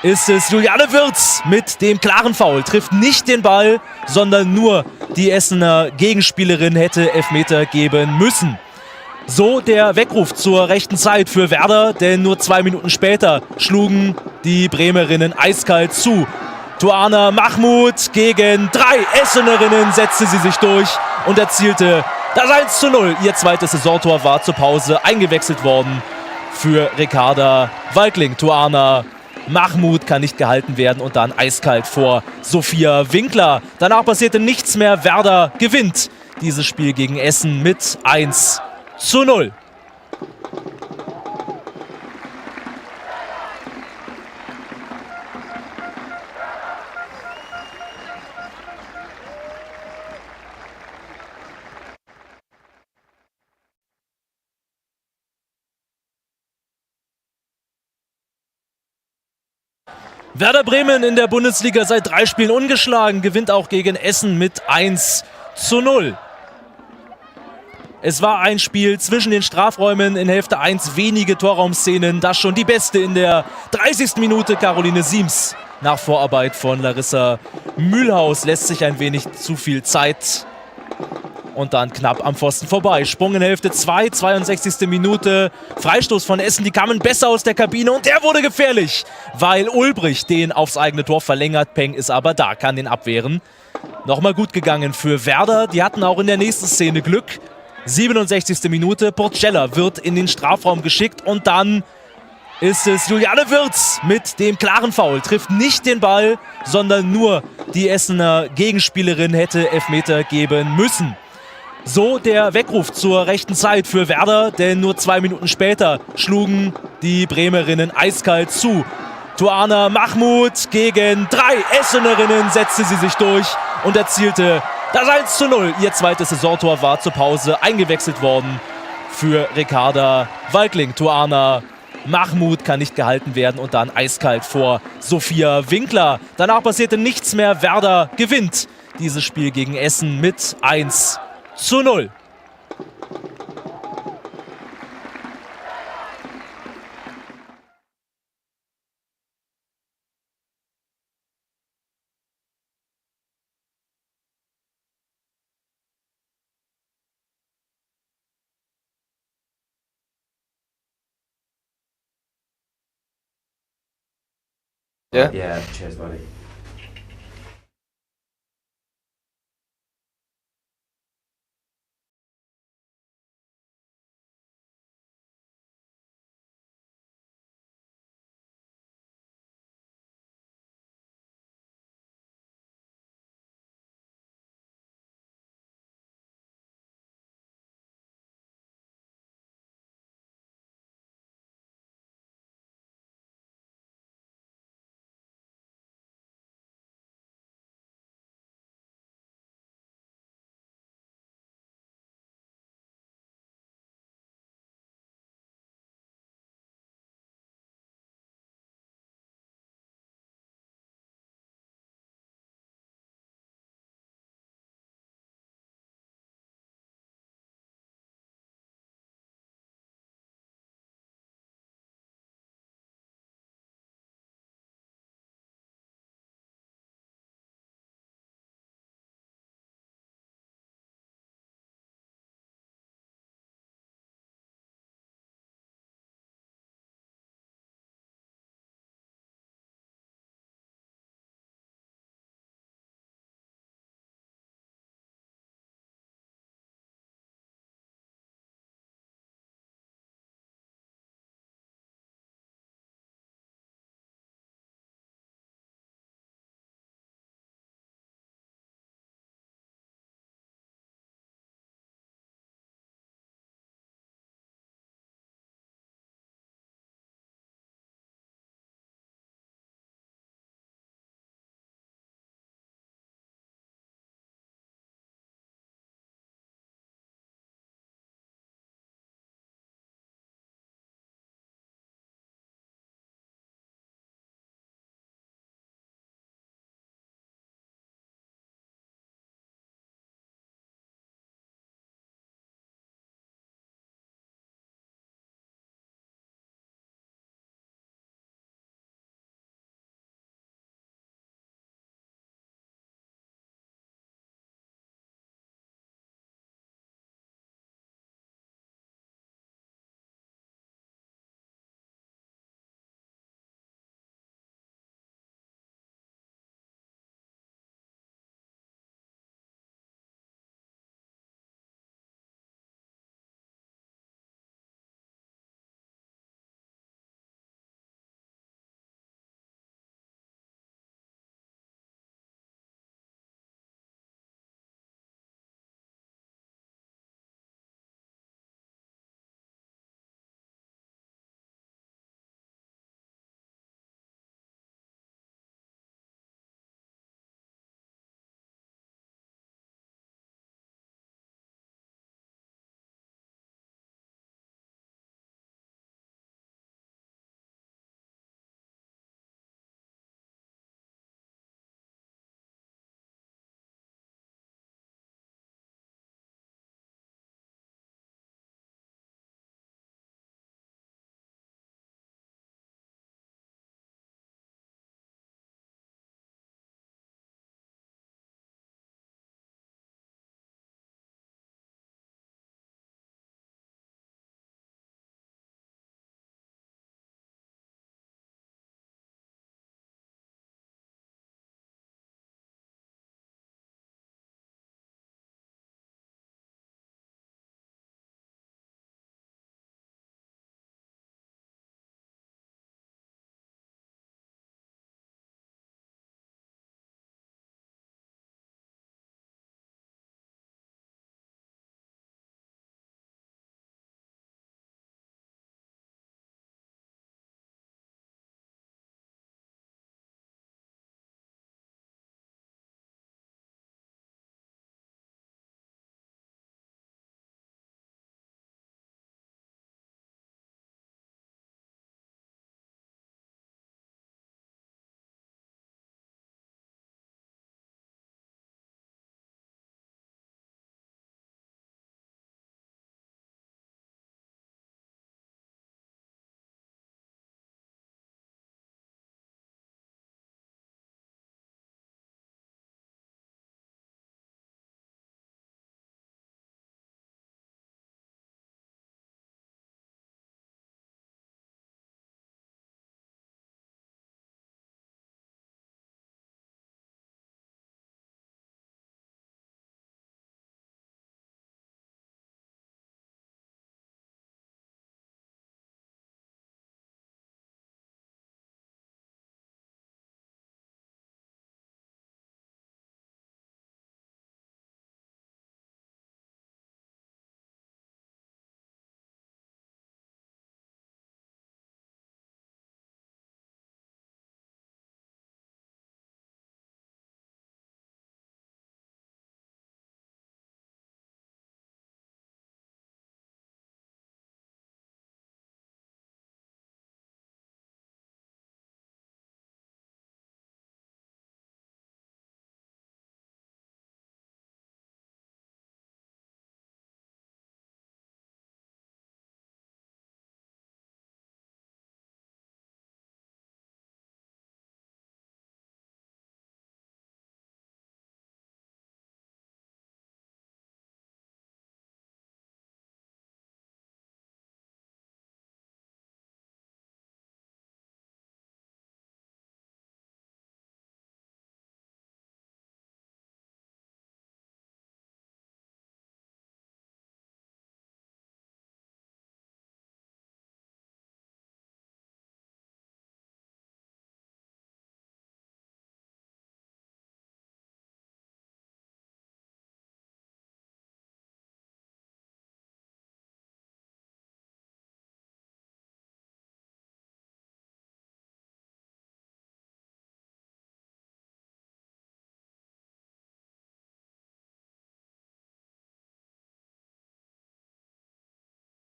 [SPEAKER 2] ist es Juliane Wirz mit dem klaren Foul. Trifft nicht den Ball, sondern nur die Essener Gegenspielerin hätte Elfmeter geben müssen. So der Weckruf zur rechten Zeit für Werder, denn nur 2 Minuten später schlugen die Bremerinnen eiskalt zu. Tuana Mahmoud gegen 3 Essenerinnen setzte sie sich durch und erzielte das 1:0. Ihr zweites Saisontor war zur Pause eingewechselt worden für Ricarda Walkling. Tuana Mahmoud kann nicht gehalten werden und dann eiskalt vor Sophia Winkler. Danach passierte nichts mehr. Werder gewinnt dieses Spiel gegen Essen mit 1:0. Werder Bremen in der Bundesliga seit 3 Spielen ungeschlagen, gewinnt auch gegen Essen mit 1:0. Es war ein Spiel zwischen den Strafräumen, in Hälfte 1 wenige Torraumszenen, das schon die beste in der 30. Minute. Caroline Siems nach Vorarbeit von Larissa Mühlhaus lässt sich ein wenig zu viel Zeit. Und dann knapp am Pfosten vorbei. Sprung in Hälfte 2, 62. Minute. Freistoß von Essen, die kamen besser aus der Kabine und der wurde gefährlich, weil Ulbrich den aufs eigene Tor verlängert. Peng ist aber da, kann den abwehren. Nochmal gut gegangen für Werder. Die hatten auch in der nächsten Szene Glück. 67. Minute. Porcella wird in den Strafraum geschickt und dann ist es Juliane Wirz mit dem klaren Foul. Trifft nicht den Ball, sondern nur die Essener Gegenspielerin hätte Elfmeter geben müssen. So der Weckruf zur rechten Zeit für Werder, denn nur 2 Minuten später schlugen die Bremerinnen eiskalt zu. Tuana Mahmoud gegen 3 Essenerinnen setzte sie sich durch und erzielte das 1:0. Ihr zweites Saisontor war zur Pause eingewechselt worden für Ricarda Walkling. Tuana Mahmoud kann nicht gehalten werden und dann eiskalt vor Sophia Winkler. Danach passierte nichts mehr. Werder gewinnt dieses Spiel gegen Essen mit 1:0.
[SPEAKER 1] Yeah.
[SPEAKER 4] Yeah, cheers, buddy.